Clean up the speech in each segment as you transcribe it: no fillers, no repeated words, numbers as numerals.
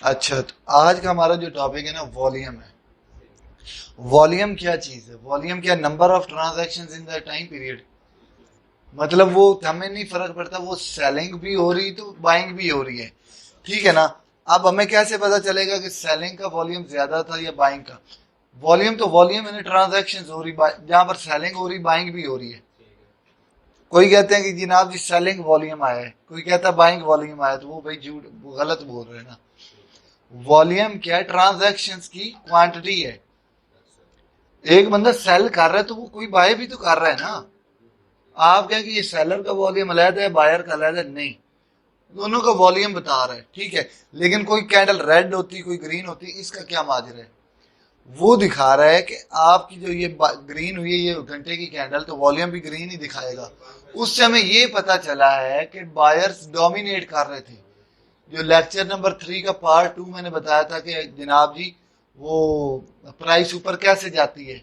अच्छा, तो आज का हमारा जो टॉपिक है ना, वॉल्यूम है। वॉल्यूम क्या चीज है? वॉल्यूम क्या? Number of transactions in the time period. मतलब वो हमें नहीं फर्क पड़ता, वो सेलिंग भी हो रही तो बाइंग भी हो रही है, ठीक है ना। अब हमें कैसे पता चलेगा कि सेलिंग का वॉल्यूम ज्यादा था या बाइंग का? वॉल्यूम तो वॉल्यूम है, ट्रांजैक्शन हो रही, जहां पर सेलिंग हो रही बाइंग भी हो रही है। कोई कहते हैं कि जनाब जी सेलिंग वॉल्यूम आया है, कोई कहता है बाइंग वॉल्यूम आया, तो वो भाई झूठ, वो गलत बोल रहे हैं ना। वॉल्यूम क्या है? ट्रांजैक्शंस की क्वांटिटी है। एक बंदा सेल कर रहा है तो वो कोई बाय भी तो कर रहा है ना। आप कहें कि ये सेलर का वॉल्यूम अलग है, बायर का अलग है, नहीं, दोनों का वॉल्यूम बता रहा है, ठीक है। लेकिन कोई कैंडल रेड होती, कोई ग्रीन होती, इसका क्या माजरा है? वो दिखा रहा है कि आपकी जो ये ग्रीन हुई है ये घंटे की कैंडल, तो वॉल्यूम भी ग्रीन ही दिखाएगा। उससे हमें ये पता चला है कि बायर्स डोमिनेट कर रहे थे। जो लेक्चर नंबर 3 का पार्ट 2 मैंने बताया था कि जनाब जी वो प्राइस ऊपर कैसे जाती है।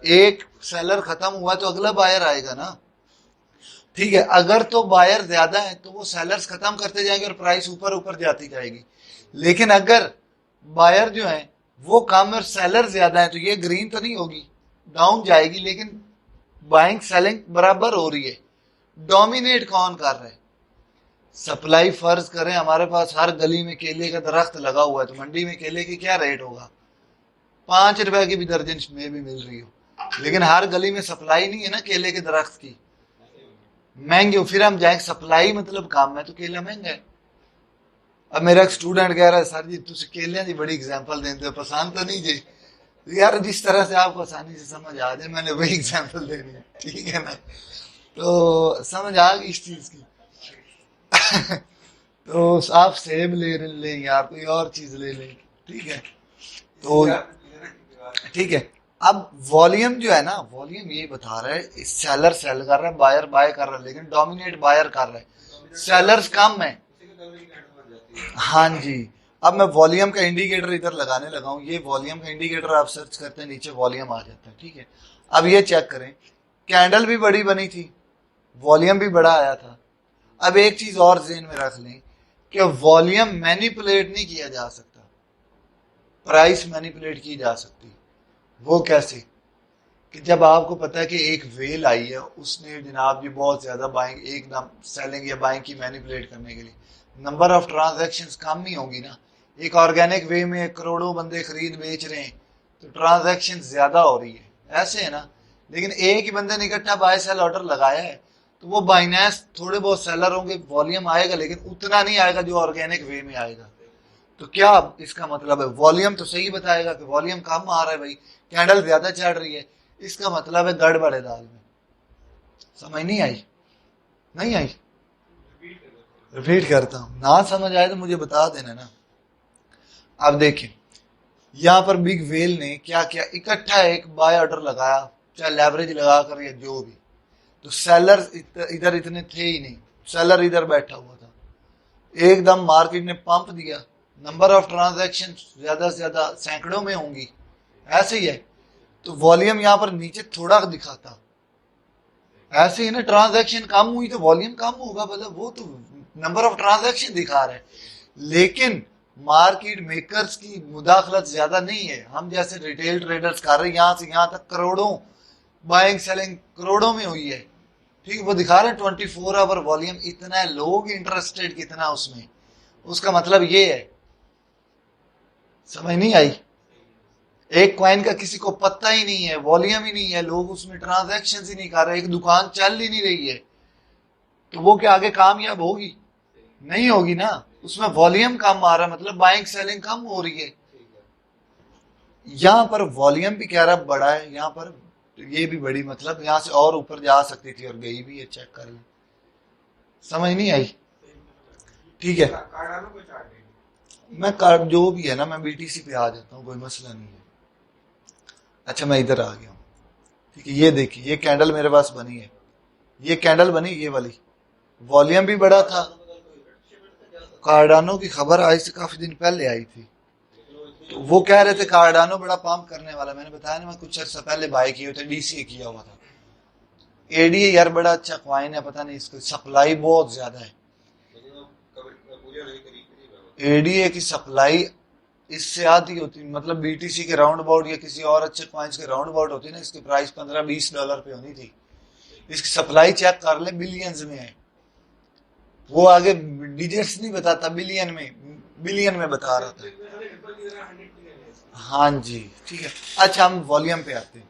एक सेलर खत्म हुआ तो अगला बायर आएगा ना, ठीक है। अगर तो बायर ज्यादा है तो वो सेलर्स खत्म करते जाएंगे और प्राइस ऊपर ऊपर जाती जाएगी। लेकिन अगर बायर जो है वो कम और सेलर ज्यादा है तो ये ग्रीन तो नहीं होगी, डाउन जाएगी। लेकिन बाइंग सेलिंग बराबर हो रही है। डोमिनेट कौन कर रहा है? सप्लाई। फर्ज करें हमारे पास हर गली में केले का दरख्त लगा हुआ है, तो मंडी में केले की क्या रेट होगा? 5 रुपए की भी दर्जन में भी मिल रही हो, लेकिन हर गली में सप्लाई नहीं है ना केले के दरख्त की, महंगे हो। फिर हम जाए, सप्लाई मतलब कम है तो केला महंगा है। अब मेरा एक स्टूडेंट कह रहा है सर जी तुम केले की बड़ी एग्जाम्पल देते हो, पसंद तो नहीं जी। तो यार जिस तरह से आपको आसानी से समझ आ जाए मैंने वही एग्जाम्पल देनी है, ठीक है ना। तो समझ आ गई इस चीज की। तो आप सेब ले लें यार, कोई और चीज ले लें, ठीक है। तो ठीक है। अब वॉल्यूम जो है ना, वॉल्यूम ये बता रहा है सेलर सेल कर रहा है, बायर बाय कर रहा है, लेकिन डोमिनेट बायर कर रहा है, सेलर्स कम है। हाँ जी। अब मैं वॉल्यूम का इंडिकेटर इधर लगाने लगा हूं। ये वॉल्यूम का इंडिकेटर आप सर्च करते हैं, नीचे वॉल्यूम आ जाता है, ठीक है। अब ये चेक करें, कैंडल भी बड़ी बनी थी, वॉल्यूम भी बड़ा आया था। अब एक चीज और जेहन में रख लें कि वॉल्यूम मैनिपुलेट नहीं किया जा सकता, प्राइस मैनिपुलेट की जा सकती। वो कैसे? कि जब आपको पता है कि एक वेल आई है, उसने जनाब जी बहुत ज्यादा बाइंग, एक दम सेलिंग या बाइंग की मैनिपुलेट करने के लिए नंबर ऑफ ट्रांजैक्शंस कम ही होंगी ना। एक ऑर्गेनिक वे में करोड़ों बंदे खरीद बेच रहे हैं तो ट्रांजैक्शन ज्यादा हो रही है, ऐसे है ना। लेकिन एक ही बंदे ने इकट्ठा बाय सेल ऑर्डर लगाया है तो वो बाइनेंस थोड़े बहुत सेलर होंगे, वॉल्यूम आएगा, लेकिन उतना नहीं आएगा जो ऑर्गेनिक वे में आएगा। तो क्या इसका मतलब है? वॉल्यूम तो सही बताएगा कि वॉल्यूम कम आ रहा है भाई, कैंडल ज्यादा चढ़ रही है, इसका मतलब है गड़बड़ है दाल में। समझ नहीं आई? नहीं आई? रिपीट करता हूं, ना समझ आए तो मुझे बता देना ना। अब देखें, यहां पर बिग वेल ने क्या किया, इकट्ठा एक बाय ऑर्डर लगाया, चाहे लेवरेज लगा कर या जो भी। तो सेलर इधर इतने थे ही नहीं, सेलर इधर बैठा हुआ था। एकदम मार्केट ने पंप दिया, नंबर ऑफ ट्रांजैक्शन ज्यादा से ज्यादा सैकड़ों में होंगी, ऐसे ही है। तो वॉल्यूम यहां पर नीचे थोड़ा दिखाता, ऐसे ही ना। ट्रांजैक्शन कम हुई तो वॉल्यूम कम होगा, मतलब वो तो नंबर ऑफ ट्रांजैक्शन दिखा रहे हैं। लेकिन मार्केट मेकर्स की मुदाखलत ज्यादा नहीं है, हम जैसे रिटेल ट्रेडर्स कर रहे हैं, यहां से यहां तक करोड़ों बाइंग सेलिंग करोड़ों में हुई है, ठीक है। वो दिखा रहे हैं 24 आवर वॉल्यूम इतना है, लोग इंटरेस्टेड कितना उसमें, उसका मतलब ये है। समझ नहीं आई? एक क्वाइन का किसी को पता ही नहीं है, वॉल्यूम ही नहीं है, लोग उसमें ट्रांजैक्शन ही नहीं कर रहे, एक दुकान चल ही नहीं रही है, तो वो क्या आगे कामयाब होगी? नहीं होगी ना। उसमें वॉल्यूम कम आ रहा है, मतलब बाइंग सेलिंग कम हो रही है। यहां पर वॉल्यूम भी कह रहा बड़ा है, यहां पर ये भी बड़ी, मतलब यहां से और ऊपर जा सकती थी और गई भी है, चेक कर ले। समझ नहीं आई? ठीक है। मैं कार्ड जो भी है ना, मैं बीटीसी पे आ जाता हूँ, कोई मसला नहीं है। अच्छा मैं इधर आ गया हूँ, ठीक है। ये देखिए, ये कैंडल मेरे पास बनी है, ये कैंडल बनी ये वाली, वॉल्यूम भी बड़ा था। कार्डानो की खबर आज से काफी दिन पहले आई थी, तो वो कह रहे थे कार्डानो बड़ा पंप करने वाला। मैंने बताया ना, मैं कुछ अर्सा पहले बाय किए थे, डीसीए किया हुआ था। एडीए यार बड़ा अच्छा क्वाइन है, पता नहीं इसको सप्लाई बहुत ज्यादा है। एडीए की सप्लाई इससे आधी होती, मतलब बीटीसी के राउंड अबाउट या किसी और अच्छे कॉइन्स के राउंड अबाउट होती ना, इसकी प्राइस $15-20 पे होनी थी। इसकी सप्लाई चेक कर ले, बिलियंस में है। वो आगे डिजिट्स नहीं बताता, बिलियन में बता रहा था। हाँ जी, ठीक है। अच्छा, हम वॉल्यूम पे आते हैं।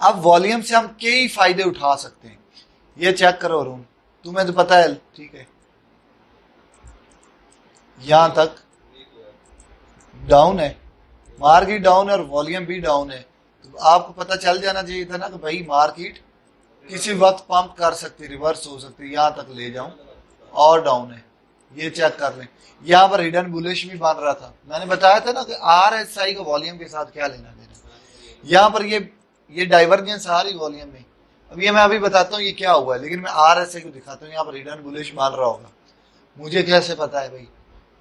अब वॉल्यूम से हम कई फायदे उठा सकते हैं। ये चेक करो रूम, तुम्हें तो पता है, ठीक है, यहां तक डाउन है, मार्केट डाउन है और वॉल्यूम भी डाउन है। तो आपको पता चल जाना चाहिए था ना कि भाई मार्केट किसी वक्त पंप कर सकती, रिवर्स हो सकती, यहां तक ले जाऊं और डाउन है। ये चेक कर लें। यहां पर हिडन बुलिश भी बन रहा था। मैंने बताया था ना कि RSI का वॉल्यूम के साथ क्या लेना देना। यहां पर ये डाइवर्जेंस आ रही वॉल्यूम में। अब ये मैं अभी बताता हूँ ये क्या हुआ है, लेकिन मैं RSI को दिखाता हूँ। यहाँ पर हिडन बुलिश मान रहा होगा, मुझे कैसे पता है भाई,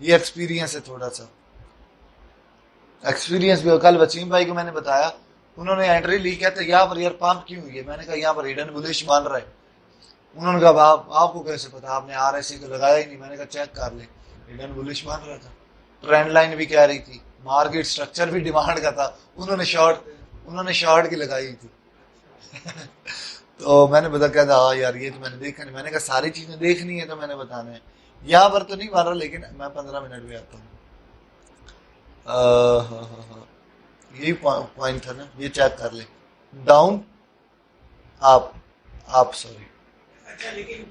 ये एक्सपीरियंस है थोड़ा सा, एक्सपीरियंस भी। कल वसीम भाई को मैंने बताया, उन्होंने एंट्री ली, कहते यहाँ पर यार पंप क्यों हुई है। मैंने कहा यहाँ पर हिडन बुलिश मान रहा है। उन्होंने कहा आपको कैसे पता, आपने RSI को लगाया ही नहीं। मैंने कहा चेक कर ले, हिडन बुलिश मान रहा था। ट्रेंड लाइन भी कह रही थी, मार्केट स्ट्रक्चर भी डिमांड का था। उन्होंने शॉर्ट की लगाई थी। तो मैंने बता, कहता हाँ यार ये तो मैंने देखा नहीं। मैंने कहा सारी चीजें देखनी है तो मैंने बताना है। यहाँ पर तो नहीं मारा, लेकिन मैं 15 मिनट में आता हूँ। हाँ, यही पॉइंट था ना, ये चेक कर ले। डाउन आप सॉरी। अच्छा, लेकिन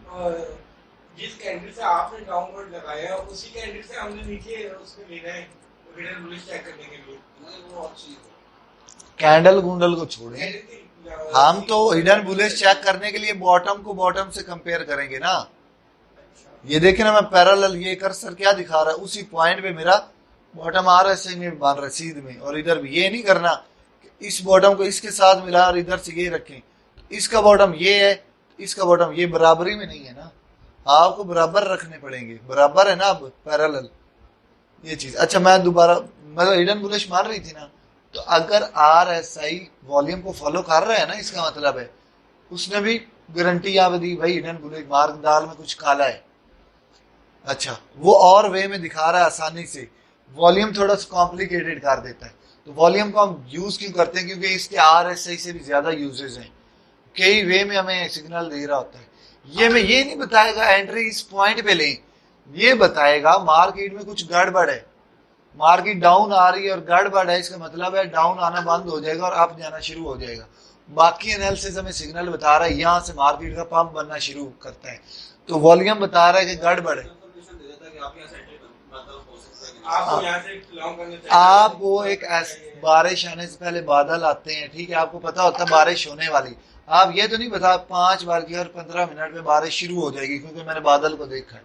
जिस कैंडल से आपने डाउनवर्ड लगाया उसी कैंडल से हमने नीचे उसमें लेना है हिडन बुलिश चेक करने के लिए। वो अच्छी है। कैंडल गुंडल को छोड़े, हम तो हिडन बुलिश चेक करने के लिए बॉटम को बॉटम से कंपेयर करेंगे ना। ये देखे ना, मैं पैरेलल, ये कर्सर क्या दिखा रहा है, उसी पॉइंट पे मेरा बॉटम RSI में बन रहा है सीध में। और इधर भी ये नहीं करना कि इस बॉटम को इसके साथ मिला और इधर से ये रखें। इसका बॉटम ये है, इसका बॉटम ये, बराबरी में नहीं है ना, आपको बराबर रखने पड़ेंगे। बराबर है ना अब पैरेलल ये चीज। अच्छा, मैं दोबारा, मतलब हिडन बुलिश मार रही थी ना, तो अगर RSI वॉल्यूम को फॉलो कर रहा है ना, इसका मतलब है उसने भी गारंटी यहाँ पे दी, भाई हिडन बुलिश, मार्क दाल में कुछ काला है। अच्छा, वो और वे में दिखा रहा है आसानी से। वॉल्यूम थोड़ा सा कॉम्प्लिकेटेड कर देता है। तो वॉल्यूम को हम यूज क्यों करते हैं, क्योंकि इसके RSI से भी ज्यादा यूजेस हैं, कई वे में हमें सिग्नल दे रहा होता है। ये में ये नहीं बताएगा एंट्री इस पॉइंट पे लें, ये बताएगा मार्केट में कुछ गड़बड़ है, मार्केट डाउन आ रही है और गड़बड़ है, इसका मतलब है डाउन आना बंद हो जाएगा और अप जाना शुरू हो जाएगा। बाकी एनालिसिस हमें सिग्नल बता रहा है यहाँ से मार्केट का पंप बनना शुरू करता है। तो वॉल्यूम बता रहा है कि गड़बड़ है। आप वो एक बारिश आने से पहले बादल आते हैं, ठीक है, आपको पता होता है बारिश होने वाली। आप ये तो नहीं बता 5 बार की और 15 मिनट में बारिश शुरू हो जाएगी क्योंकि मैंने बादल को देखा है,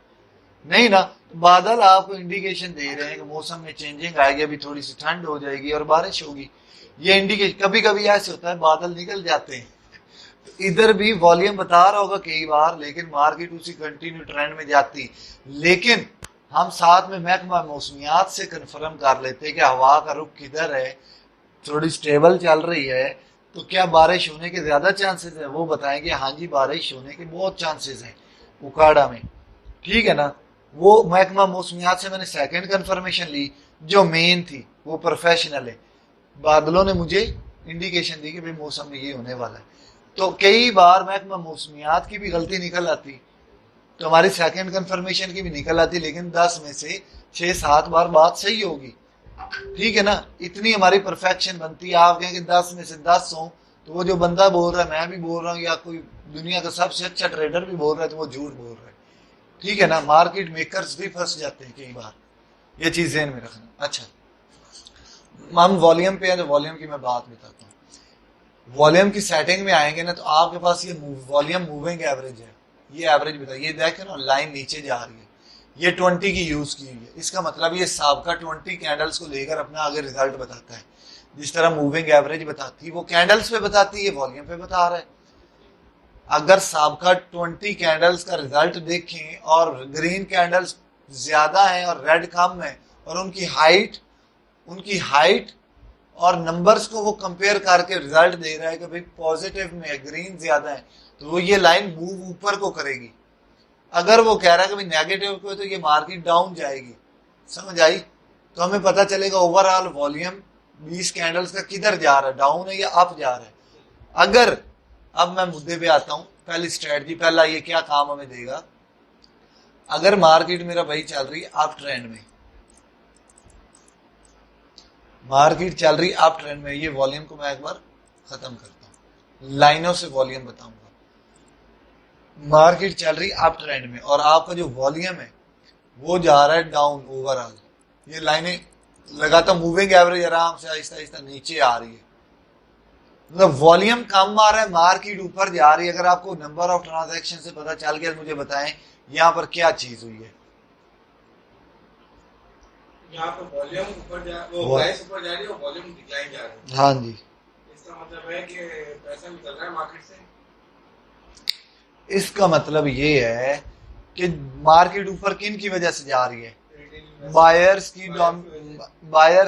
नहीं ना। तो बादल आपको इंडिकेशन दे रहे हैं कि मौसम में चेंजिंग आएगी, अभी थोड़ी सी ठंड हो जाएगी और बारिश होगी। ये इंडिकेशन, कभी कभी ऐसे होता है बादल निकल जाते हैं। तो इधर भी वॉल्यूम बता रहा होगा कई बार, लेकिन मार्केट उसी कंटिन्यू ट्रेंड में जाती। लेकिन हम साथ में महकमा मौसमियात से कंफर्म कर लेते हैं कि हवा का रुख किधर है, थोड़ी स्टेबल चल रही है तो क्या बारिश होने के ज्यादा चांसेस है। वो बताएंगे हाँ जी बारिश होने के बहुत चांसेस हैं उकाड़ा में, ठीक है ना। वो महकमा मौसमियात से मैंने सेकंड कंफर्मेशन ली, जो मेन थी वो प्रोफेशनल है। बादलों ने मुझे इंडिकेशन दी कि भाई मौसम में ये होने वाला है। तो कई बार महकमा मौसमियात की भी गलती निकल आती, तो हमारी सेकंड कंफर्मेशन की भी निकल आती, लेकिन 10 में से 6-7 बार बात सही होगी, ठीक है ना। इतनी हमारी परफेक्शन बनती है। आप कहेंगे 10 में से 10 हो, तो वो जो बंदा बोल रहा है, मैं भी बोल रहा हूँ, या कोई दुनिया का सबसे अच्छा ट्रेडर भी बोल रहा है, तो वो झूठ बोल रहा है, ठीक है ना। मार्केट मेकर्स भी फंस जाते हैं कई बार, ये चीज ध्यान में रखना। अच्छा, हम वॉल्यूम पे है, तो वॉल्यूम की मैं बात बताता हूँ। वॉल्यूम की सेटिंग में आएंगे ना, तो आपके पास ये वॉल्यूम मूविंग एवरेज है, ये एवरेज बताइए, ये देखें ना लाइन नीचे जा रही है, ये 20 की यूज की हुई है। इसका मतलब ये साबका 20 कैंडल्स को लेकर अपना आगे रिजल्ट बताता है। जिस तरह मूविंग एवरेज बताती है वो कैंडल्स पे बताती है, वॉल्यूम पे बता रहा है। अगर साबका 20 कैंडल्स का रिजल्ट देखें और ग्रीन कैंडल्स ज्यादा है और रेड कम है, और उनकी हाइट और नंबर्स को वो कंपेयर करके रिजल्ट दे रहा है कि भाई पॉजिटिव में ग्रीन ज्यादा है, तो वो ये लाइन मूव ऊपर को करेगी। अगर वो कह रहा है कि भाई नेगेटिव को, तो ये मार्केट डाउन जाएगी, समझ आई। तो हमें पता चलेगा ओवरऑल वॉल्यूम 20 कैंडल्स का किधर जा रहा है, डाउन है या अप जा रहा है। अगर अब मैं मुद्दे पे आता हूं, पहली स्ट्रेटजी, पहला ये क्या काम हमें देगा। अगर मार्केट मेरा भाई चल रही है अप ट्रेंड में, मार्केट चल रही अप ट्रेंड में, ये वॉल्यूम को मैं एक बार खत्म करता हूं, लाइनों से वॉल्यूम बताऊंगा। मार्केट चल रही अप ट्रेंड में और आपका जो वॉल्यूम है वो जा रहा है डाउन ओवरऑल। ये लाइनें लगातार मूविंग एवरेज आराम से आहिस्ता आहिस्ता नीचे आ रही है, मतलब वॉल्यूम कम आ रहा है, मार्केट ऊपर जा रही है। अगर आपको नंबर ऑफ ट्रांजैक्शन से पता चल गया, मुझे बताएं यहाँ पर क्या चीज हुई है। यहाँ पर वॉल्यूम ऊपर जा, वो प्राइस ऊपर जा रही है और वॉल्यूम डिक्लाइन जा रही है। हाँ जी, इसका मतलब है कि पैसा निकल रहा है मार्केट से। इसका मतलब ये है कि मार्केट ऊपर किन की वजह से जा रही है, बायर्स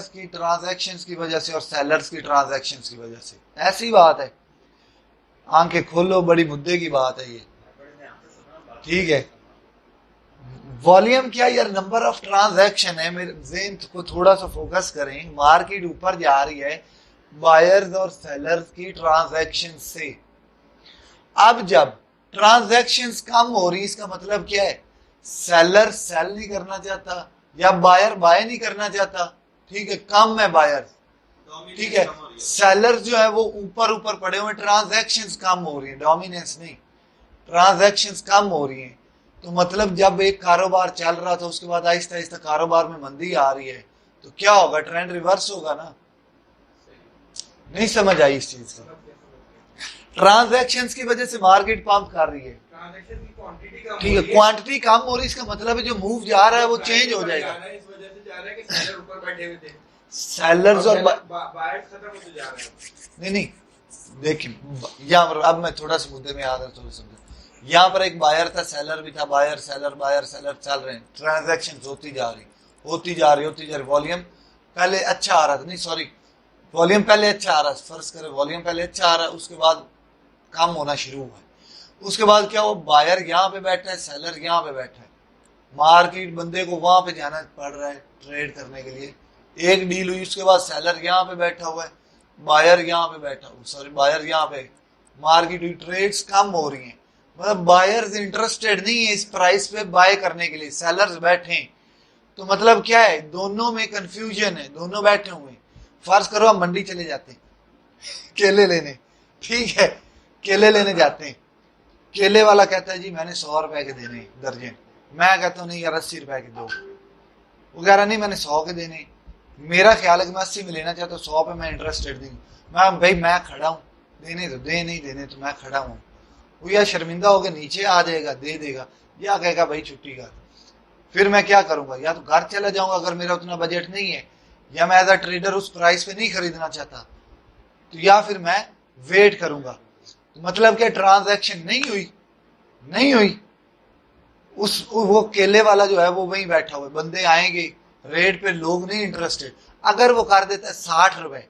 की ट्रांजैक्शंस की वजह से और सेलर्स की ट्रांजैक्शंस की वजह से। ऐसी बात है, आंखें खोलो, बड़ी मुद्दे की बात है ये, ठीक है। वॉल्यूम क्या यार, नंबर ऑफ ट्रांजैक्शन है। मेरे ज़हन को थोड़ा सा फोकस करें, मार्केट ऊपर जा रही है बायर्स और सेलर्स की ट्रांजैक्शन से। अब जब ट्रांजैक्शंस कम हो रही, इसका मतलब क्या है, सेलर सेल नहीं करना चाहता या बायर बाय नहीं करना चाहता, ठीक है, कम है बायर, ठीक है, सेलर्स जो है वो ऊपर ऊपर पड़े हुए, ट्रांजैक्शंस कम हो रही है, डोमिनेंस नहीं, ट्रांजैक्शंस कम हो रही हैं। तो मतलब जब एक कारोबार चल रहा था उसके बाद आहिस्ता आहिस्ता कारोबार में मंदी आ रही है, तो क्या होगा, ट्रेंड रिवर्स होगा ना। नहीं समझ आई इस चीज को, ट्रांजैक्शंस की वजह से मार्केट पंप कर रही है, ठीक है, क्वांटिटी कम हो रही है, इसका मतलब है जो मूव जा रहा है वो चेंज हो जाएगा। इस वजह से जा रहा है कि सेलर ऊपर बैठे हुए थे, सेलर्स और बायर्स खत्म होते जा रहे हैं। नहीं देखिए, यहाँ पर अब मैं थोड़ा सा मुद्दे में आ रहा, थोड़ा समझो। यहाँ पर एक बायर था, सेलर भी था, बायर सेलर चल रहे हैं, ट्रांजैक्शन होती जा रही, वॉल्यूम पहले अच्छा आ रहा था, नहीं सॉरी, वॉल्यूम पहले अच्छा आ रहा, फर्ज करें वॉल्यूम पहले अच्छा आ रहा है, उसके बाद कम होना शुरू हुआ है। उसके बाद क्या हुआ, बायर यहाँ पे बैठा है, सेलर यहाँ पे बैठा है, मार्केट बंदे को वहां पे जाना पड़ रहा है ट्रेड करने के लिए। एक डील हुई, उसके बाद सेलर यहाँ पे बैठा हुआ है, बायर यहाँ पे बैठा, सॉरी बायर यहाँ पे, मार्केट हुई, ट्रेड्स कम हो रही हैं, मतलब बायर्स इंटरेस्टेड नहीं है इस प्राइस पे बाय करने के लिए, सेलर्स बैठे हैं। तो मतलब क्या है, दोनों में कंफ्यूजन है, दोनों बैठे हुए। फर्ज करो हम मंडी चले जाते हैं केले लेने, ठीक है, केले लेने जाते हैं, केले वाला कहता है जी मैंने 100 रुपए के देने दर्जन, मैं कहता हूँ नहीं यार 80 रुपए के दो, वो कह रहा नहीं मैंने 100 के देने, मेरा ख्याल है कि मैं 80 में लेना चाहता हूँ, 100 पे मैं इंटरेस्टेड नहीं, मैं भाई मैं खड़ा हूँ, देने तो दे, नहीं देने तो मैं खड़ा हूँ। वो या शर्मिंदा होकर नीचे आ जाएगा, दे देगा, या कहेगा भाई छुट्टी कर। फिर मैं क्या करूंगा, या तो घर चला जाऊंगा अगर मेरा उतना बजट नहीं है, या मैं एज अ ट्रेडर उस प्राइस पे नहीं खरीदना चाहता, तो या फिर मैं वेट करूंगा। तो मतलब क्या, ट्रांजैक्शन नहीं हुई, वो केले वाला जो है वो वहीं बैठा हुआ है, बंदे आएंगे रेट पे, लोग नहीं इंटरेस्टेड। अगर वो कर देता है 60 रुपए,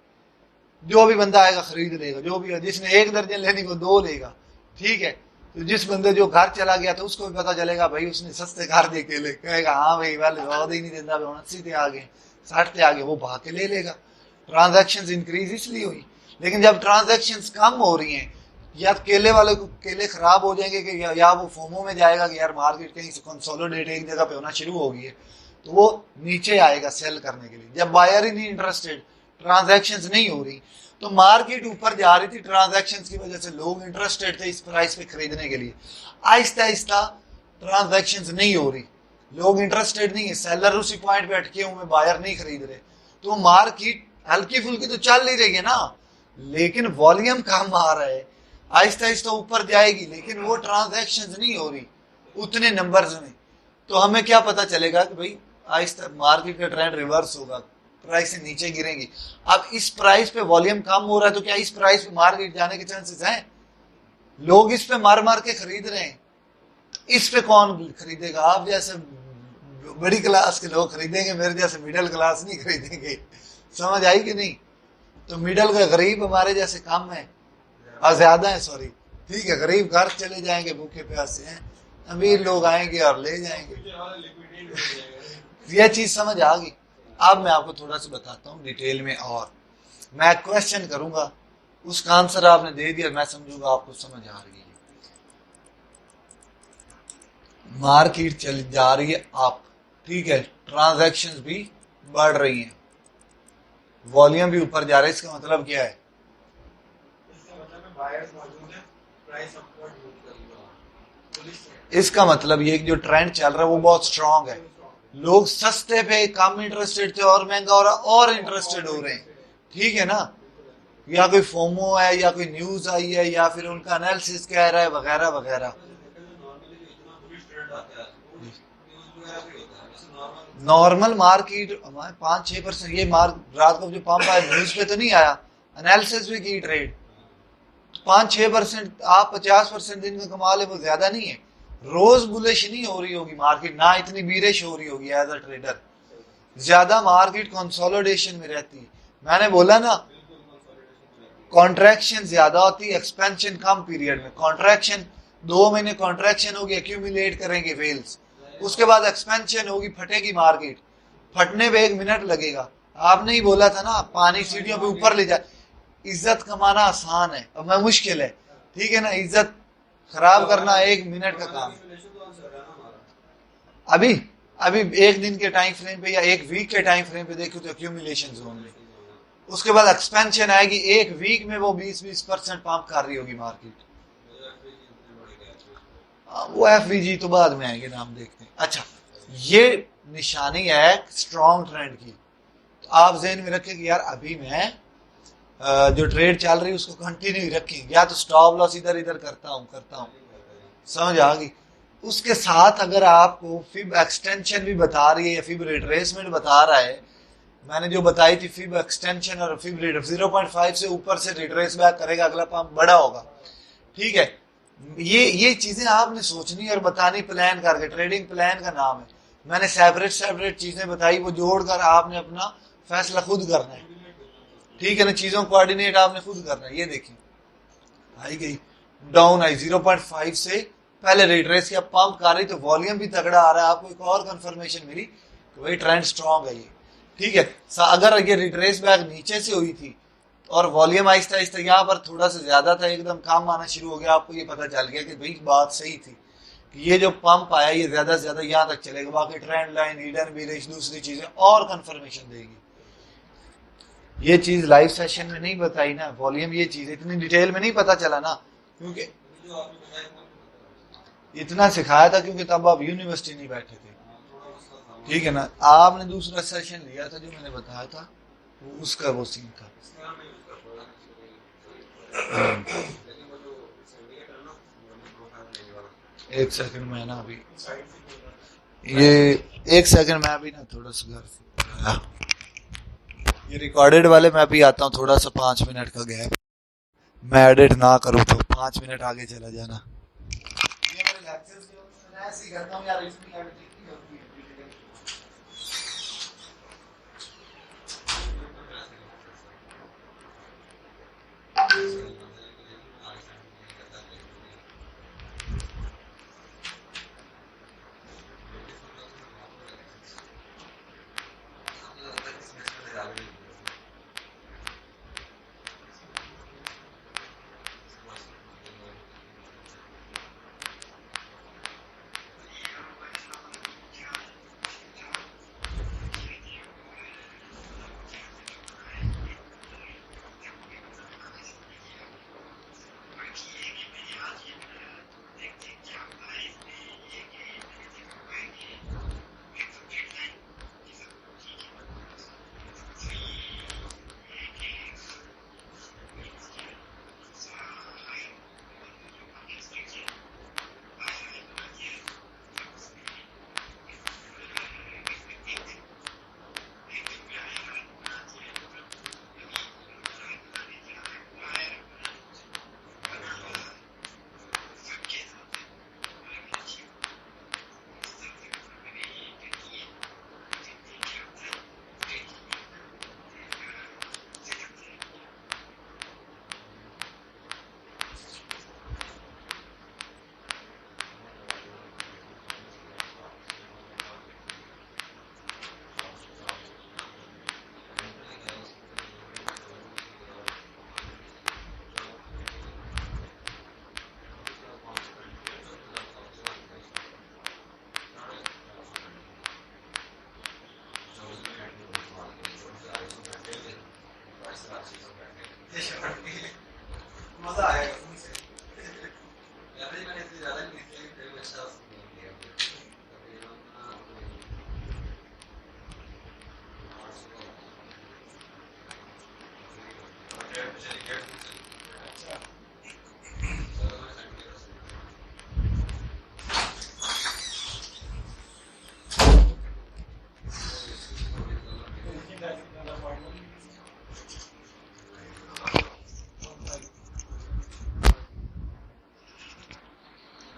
जो भी बंदा आएगा खरीद लेगा, जो भी है, जिसने 1 दर्जन लेनी वो 2 लेगा, ठीक है। तो जिस बंदे जो घर चला गया था उसको भी पता चलेगा भाई उसने सस्ते कर दिए केले, कहेगा हाँ भाई वाले 100 ही नहीं देता, 80 थे आगे, 60 थे आगे, वो भाग के ले लेगा। ट्रांजैक्शंस इंक्रीज इसलिए हुई। लेकिन जब ट्रांजैक्शंस कम हो रही हैं, या केले वाले को केले खराब हो जाएंगे कि या वो फोमो में जाएगा कि यार मार्केट कहीं से कंसोलिडेट एक जगह पे होना शुरू हो गई है, तो वो नीचे आएगा सेल करने के लिए। जब बायर ही नहीं इंटरेस्टेड, ट्रांजैक्शंस नहीं हो रही, तो मार्केट ऊपर जा रही थी, ट्रांजैक्शंस की वजह से लोग इंटरेस्टेड थे इस प्राइस पे खरीदने के लिए। आहिस्ता आहिस्ता ट्रांजैक्शंस नहीं हो रही, लोग इंटरेस्टेड नहीं है, सेलर उसी पॉइंट पे अटके हुए, बायर नहीं खरीद रहे, तो मार्केट हल्की फुल्की तो चल नहीं रही है ना, लेकिन वॉल्यूम कम आ रहा है, आहिस्ता आहिस्ता ऊपर जाएगी, लेकिन वो ट्रांजैक्शंस नहीं हो रही उतने नंबर्स में। तो हमें क्या पता चलेगा कि भाई आहिस्ता मार्केट का ट्रेंड रिवर्स होगा, प्राइस नीचे गिरेंगी। अब इस प्राइस पे वॉल्यूम कम हो रहा है, तो क्या इस प्राइस पे मार्केट जाने के चांसेस हैं? लोग इस पे मार के खरीद रहे हैं, इस पे कौन खरीदेगा? आप जैसे बड़ी क्लास के लोग खरीदेंगे, मेरे जैसे मिडिल क्लास नहीं खरीदेंगे। समझ आई कि नहीं? तो मिडिल का गरीब हमारे जैसे कम है और ज्यादा है, सॉरी, ठीक है, गरीब घर चले जाएंगे भूखे प्यासे हैं, अमीर लोग आएंगे और ले जाएंगे। यह चीज समझ आ गई। अब मैं आपको थोड़ा सा बताता हूँ डिटेल में, और मैं क्वेश्चन करूंगा, उसका आंसर आपने दे दिया, मैं समझूंगा आपको समझ आ रही है। मार्केट चली जा रही है अप, ठीक है, ट्रांजैक्शंस भी बढ़ रही हैं, वॉल्यूम भी ऊपर जा रहा है, इसका मतलब क्या है? इसका मतलब बायर्स मौजूद है, प्राइस अपवर्ड मूव करेगा। इसका मतलब ये जो ट्रेंड चल रहा है वो बहुत स्ट्रांग है, लोग सस्ते पे कम इंटरेस्टेड थे और महंगा हो रहा और इंटरेस्टेड हो रहे हैं, ठीक है ना? या कोई फोमो है, या कोई न्यूज आई है, या फिर उनका एनालिसिस कह रहा है, वगैरह वगैरह। नॉर्मल मार्केट 5-6%, ये मार्क रात को जो पंप आया न्यूज पे तो नहीं आया, एनालिसिस भी की ट्रेड, 5-6% आप 50% दिन में कमा ले, वो ज्यादा नहीं है। रोज बुलिश नहीं हो रही होगी मार्केट, ना इतनी बीरिश हो रही होगी एज अ ट्रेडर, ज्यादा मार्केट कंसोलिडेशन में रहती है। मैंने बोला ना, कॉन्ट्रैक्शन ज्यादा होती है, एक्सपेंशन कम पीरियड में। कॉन्ट्रैक्शन 2 महीने कॉन्ट्रैक्शन होगी, एक्यूमुलेट करेंगे वेल्स, उसके बाद एक्सपेंशन होगी, फटेगी मार्केट, फटने पे 1 मिनट लगेगा। आपने ही बोला था ना, पानी सीढ़ियों पे ऊपर ले जाए। इज्जत कमाना आसान है, अब मैं मुश्किल है, ठीक है ना? इज्जत खराब करना 1 मिनट का काम है। अभी अभी 1 दिन के टाइम फ्रेम पे या 1 वीक के टाइम फ्रेम पे देखो तो एक्यूमुलेशन जोन में, उसके बाद एक्सपेंशन आएगी, 1 वीक में वो 20% पंप कर रही होगी मार्केट। वो एफवीजी तो बाद में आएंगे, नाम देखते हैं। अच्छा, ये निशानी है स्ट्रॉन्ग ट्रेंड की, तो आप जहन में रखें कि यार अभी मैं जो ट्रेड चल रही है उसको कंटिन्यू रखें, या तो स्टॉप लॉस इधर इधर करता हूं, समझ आ गई? उसके साथ अगर आपको फिब एक्सटेंशन भी बता रही है या फिब रिट्रेसमेंट बता रहा है, मैंने जो बताई थी फिब एक्सटेंशन और फिब 0.5 से ऊपर से रिट्रेस बैक करेगा, अगला पंप बड़ा होगा, ठीक है? ये चीजें आपने सोचनी और बतानी प्लान करके, ट्रेडिंग प्लान का नाम है। मैंने सेपरेट चीजें बताई, वो जोड़कर आपने अपना फैसला खुद करना है, ठीक है ना? चीजों कोऑर्डिनेट आपने खुद करना है। ये देखिए, आई गई, डाउन आई 0.5 से पहले रिट्रेस किया, पंप कर रही, तो वॉल्यूम भी तगड़ा आ रहा है। आपको एक और कंफर्मेशन मिली कि भाई ट्रेंड स्ट्रांग है ये, ठीक है? अगर ये रिट्रेस बैक नीचे से हुई थी और वॉल्यूम आहिस्ता आहिस्ता यहाँ पर थोड़ा सा ज्यादा था, एकदम काम आना शुरू हो गया, आपको ये पता चल गया कि भाई बात सही थी कि ये जो पंप आया ये ज्यादा से ज्यादा यहाँ तक चलेगा, बाकी ट्रेंड लाइन, हिडन बीरिश, दूसरी चीजें और कंफर्मेशन देगी। ये चीज लाइव सेशन में नहीं बताई ना, वॉल्यूम, ये चीज इतनी डिटेल में नहीं पता चला ना, क्योंकि इतना सिखाया था क्योंकि तब आप यूनिवर्सिटी नहीं बैठे थे, ठीक है ना? आपने दूसरा सेशन लिया था जो मैंने बताया था, उसका वो सीन था। एक सेकंड में ना, अभी ये 1 सेकंड में अभी ना थोड़ा सा घर से, ये रिकॉर्डेड वाले मैं भी आता हूँ, थोड़ा सा 5 मिनट का गैप, मैं एडिट ना करूँ तो 5 मिनट आगे चला जाना। ये मेरे लेक्चर्स मैं ऐसे ही करता हूँ यार, इसमें एडिटिंग नहीं होती है।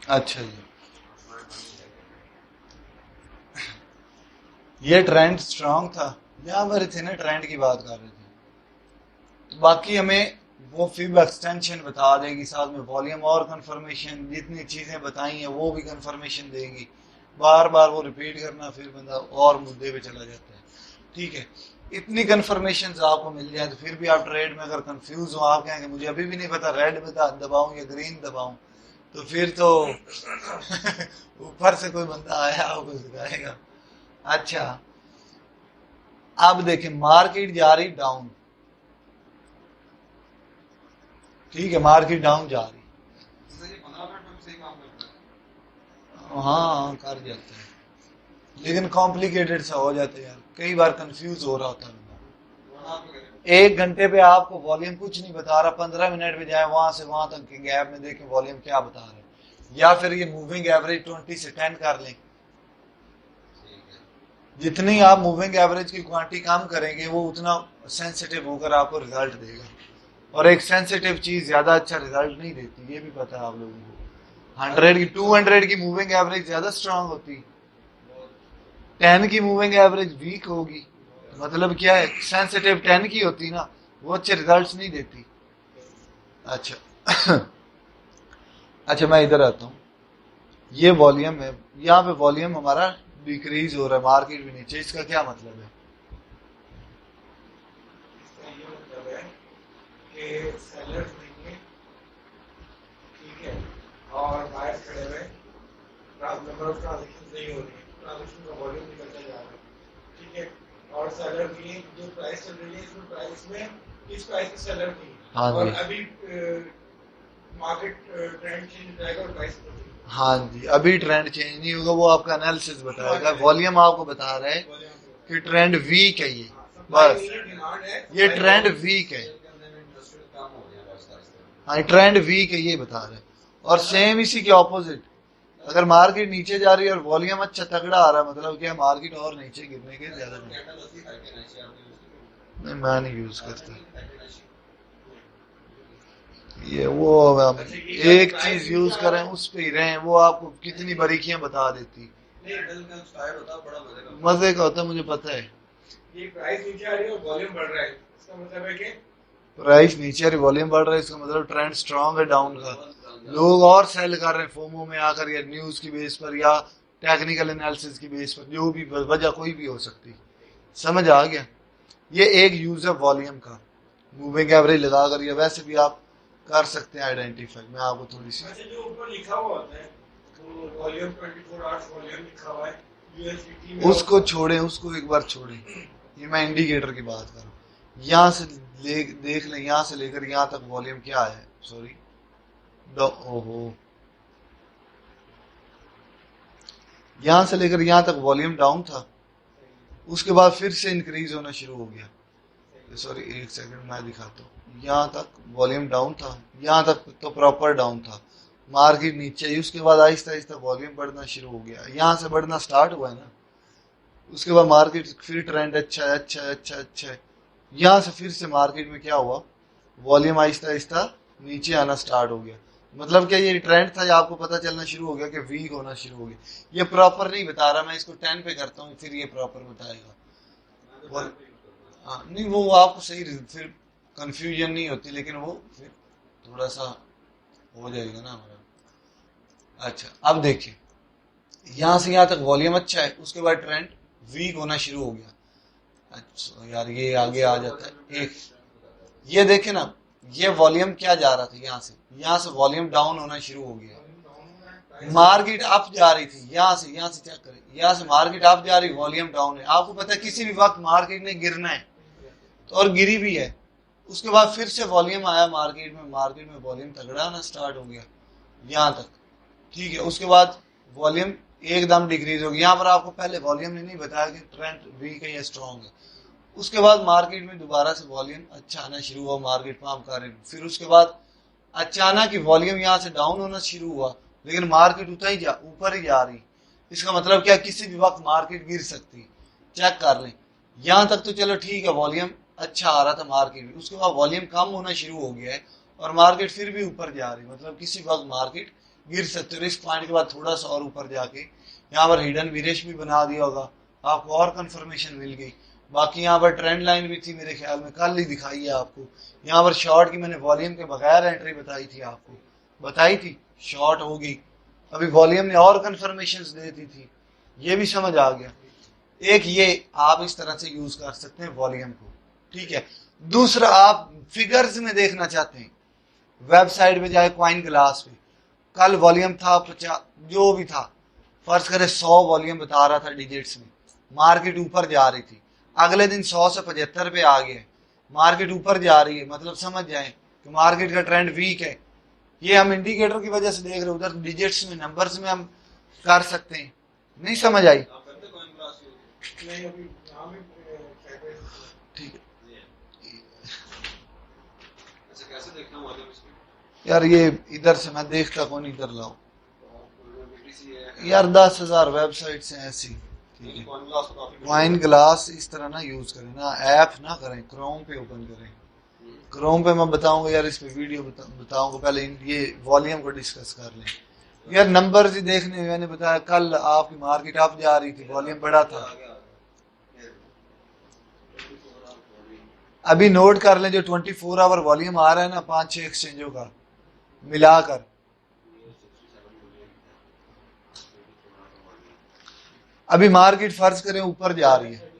अच्छा अच्छा जी, ये ट्रेंड स्ट्रांग था, यहाँ पर थे ना, ट्रेंड की बात कर रहे थे। तो बाकी हमें वो फिब एक्सटेंशन बता देगी, साथ में वॉल्यूम और कंफर्मेशन, जितनी चीजें बताई हैं वो भी कंफर्मेशन देगी। बार बार वो रिपीट करना, फिर बंदा और मुद्दे पे चला जाता है। ठीक है, इतनी कंफर्मेशन आपको मिल जाए तो फिर भी आप ट्रेड में अगर कंफ्यूज हो, आप कहेंगे मुझे अभी भी नहीं पता रेड दबाऊं या ग्रीन दबाऊं, तो फिर तो ऊपर से कोई बंदा आया आपको सिखाएगा। अच्छा, अब देखें मार्केट जा रही डाउन, ठीक है, मार्केट डाउन जा रही, हाँ कर जाते हैं, लेकिन कॉम्प्लिकेटेड सा हो जाता है यार, कई बार कंफ्यूज हो रहा होता है बंदा। 1 घंटे पे आपको वॉल्यूम कुछ नहीं बता रहा, 15 मिनट में जाए वहां से वहां तक के गैप में देखें वॉल्यूम क्या बता रहा है, या फिर ये मूविंग एवरेज 20 से 10 कर लें। जितनी आप मूविंग एवरेज की क्वांटिटी कम करेंगे वो उतना सेंसिटिव होकर आपको रिजल्ट देगा, और एक सेंसिटिव चीज ज्यादा अच्छा रिजल्ट नहीं देती, ये भी पता है आप लोगों को। 100 की 200 की मूविंग एवरेज ज्यादा स्ट्रांग होती, 10 की मूविंग एवरेज वीक होगी। मतलब क्या है, सेंसिटिव 10 की होती ना, वो अच्छे रिजल्ट्स नहीं देती। अच्छा अच्छा, मैं इधर आता हूँ, ये वॉल्यूम है, यहाँ पे वॉल्यूम हमारा डिक्रीज हो रहा है, मार्केट भी नीचे, इसका क्या मतलब है? इसका ये मतलब है कि सेलर्स देंगे, ठीक है, और बायर्स खड़े हुए, नंबर ऑफ ट्रांजेक्शन नहीं हो रही है, ट्रांजेक्शन का वॉल्यूम निकलता जा रहा है, ठीक है, और सेलर की जो प्राइस चल रही है, इसमें प्राइस में इस प्राइस पे सेलर की, हाँ और जी, अभी मार्केट ट्रेंड चेंज हो जाएगा और प्राइस बढ़ेगी। हाँ जी, अभी ट्रेंड चेंज नहीं होगा, वो आपका एनालिसिस बताएगा, वॉल्यूम आपको बता रहा है कि ट्रेंड वीक है ये, बस डिमांड है, ये ट्रेंड वीक है, हाँ ट्रेंड वीक है ये बता रहा है। और सेम इसी के ऑपोजिट, अगर मार्केट नीचे जा रही है और वॉल्यूम अच्छा तगड़ा आ रहा है, मतलब क्या मार्केट और नीचे गिरने के ज्यादा नहीं, मैं नहीं यूज करता ये, वो हम एक चीज यूज करें उस पे ही रहें, वो आपको कितनी बारीकियां बता देती, मजे का होता है, मुझे पता है। ये प्राइस नीचे आ रही है और वॉल्यूम बढ़ रहा है, इसका मतलब है कि प्राइस नीचे आ रही, वॉल्यूम बढ़ रहा है, इसका मतलब ट्रेंड स्ट्रांग है डाउन का, लोग और सेल कर रहे हैं फोमो में आकर, या न्यूज की बेस पर, या टेक्निकल एनालिसिस की बेस पर, जो भी वजह कोई भी हो सकती, समझ आ गया? ये एक यूज है वॉल्यूम का, मूविंग एवरेज लगाकर, या वैसे भी आप कर सकते हैं आइडेंटिफाई। मैं आपको थोड़ी सी, अच्छा जो ऊपर लिखा हुआ होता है तो वॉल्यूम 24 आवर्स वॉल्यूम लिखा हुआ है यूएसडीटी में, उसको छोड़ें, उसको एक बार छोड़ें, ये मैं इंडिकेटर की बात कर रहा हूँ। यहाँ से देख लें, यहाँ से लेकर यहाँ तक वॉल्यूम क्या है, सॉरी, ओहो, यहाँ से लेकर यहाँ तक वॉल्यूम डाउन था, उसके बाद फिर से इंक्रीज होना शुरू हो गया, सॉरी एक सेकंड मैं दिखाता हूँ, यहाँ तक वॉल्यूम डाउन था, यहाँ तक तो प्रॉपर डाउन था, मार्केट नीचे, उसके बाद आहिस्ता आहिस्ता वॉल्यूम बढ़ना शुरू हो गया, यहाँ से बढ़ना स्टार्ट हुआ है ना, उसके बाद मार्केट फिर ट्रेंड अच्छा है, अच्छा है, अच्छा है, अच्छा है, यहाँ से फिर से मार्केट में क्या हुआ, वॉल्यूम आहिस्ता आहिस्ता नीचे आना स्टार्ट हो गया। मतलब क्या ये ट्रेंड था, ये आपको पता चलना शुरू हो गया कि वीक होना शुरू हो गया। ये प्रॉपर नहीं बता रहा, मैं इसको 10 पे करता हूँ, फिर ये प्रॉपर बताएगा। हाँ नहीं, वो आपको सही, फिर कंफ्यूजन नहीं होती, लेकिन वो फिर थोड़ा सा हो जाएगा ना हमारा। अच्छा, अब देखिए, यहाँ से यहाँ तक वॉल्यूम अच्छा है, उसके बाद ट्रेंड वीक होना शुरू हो गया। अच्छा यार, ये आगे आ जाता है एक, ये देखे ना, ये वॉल्यूम क्या जा रहा था, यहाँ से वॉल्यूम डाउन होना शुरू हो गया, मार्केट अप जा रही थी, यहाँ से चेक करें, यहाँ से मार्केट अप जा रही, वॉल्यूम डाउन है। आपको पता है किसी भी वक्त मार्केट ने गिरना है, तो और गिरी भी है, उसके बाद फिर से वॉल्यूम आया मार्केट में वॉल्यूम तगड़ा आना स्टार्ट हो गया यहाँ तक, ठीक है, उसके बाद वॉल्यूम एकदम डिक्रीज हो गया। यहाँ पर आपको पहले वॉल्यूम ने नहीं बताया कि ट्रेंड वीक है या स्ट्रॉन्ग है, उसके बाद मार्केट में दोबारा से वॉल्यूम अच्छा आना शुरू हुआ, मार्केट पंप कर रही, फिर उसके बाद अचानक ही वॉल्यूम यहाँ से डाउन होना शुरू हुआ, लेकिन मार्केट ऊपर ही जा रही। इसका मतलब क्या, किसी भी वक्त मार्केट गिर सकती, चेक कर लें। यहाँ तक तो चलो ठीक है, वॉल्यूम अच्छा आ रहा था मार्केट में, उसके बाद वॉल्यूम कम होना शुरू हो गया है और मार्केट फिर भी ऊपर जा रही, मतलब किसी वक्त मार्केट गिर सकते। रिस्क पॉइंट के बाद थोड़ा सा और ऊपर जाके यहाँ पर हिडन विरेश भी बना दिया होगा, आपको और कंफर्मेशन मिल गई। बाकी यहाँ पर ट्रेंड लाइन भी थी, मेरे ख्याल में कल ही दिखाई है आपको। यहाँ पर शॉर्ट की मैंने वॉल्यूम के बगैर एंट्री बताई थी, आपको बताई थी शॉर्ट होगी, अभी वॉल्यूम ने और कंफर्मेशंस दे दी थी, ये भी समझ आ गया। एक ये आप इस तरह से यूज कर सकते हैं वॉल्यूम को, ठीक है। दूसरा, आप फिगर्स में देखना चाहते हैं, वेबसाइट पे जाए कॉइन ग्लास पे, कल वॉल्यूम था 50 जो भी था, फर्ज करें 100 वॉल्यूम बता रहा था डिजिट्स में, मार्केट ऊपर जा रही थी, अगले दिन 100 से 75 पे आ गए, मार्केट ऊपर जा रही है, मतलब समझ जाए कि मार्केट का ट्रेंड वीक है। ये हम इंडिकेटर की वजह से देख रहे हैं, उधर डिजिट्स में नंबर्स में हम कर सकते हैं। नहीं समझ आई? ठीक है यार, ये इधर से मैं देखता कौन, इधर लाओ यार, 10,000 वेबसाइट्स हैं ऐसी, ठीक है। कॉइन ग्लास इस तरह ना यूज करें ना, ऐप ना करें, क्रोम पे ओपन करें। क्रोम पे मैं बताऊंगा यार, इस पे वीडियो बताऊंगा, पहले ये वॉल्यूम को डिस्कस कर लें यार। नंबर ही देखने में मैंने बताया, कल आपकी मार्केट अप जा रही थी, वॉल्यूम बड़ा था। अभी नोट कर लें, जो 24 आवर वॉल्यूम आ रहा है ना 5-6 एक्सचेंजों का मिलाकर, अभी मार्केट फर्ज करें ऊपर जा रही है,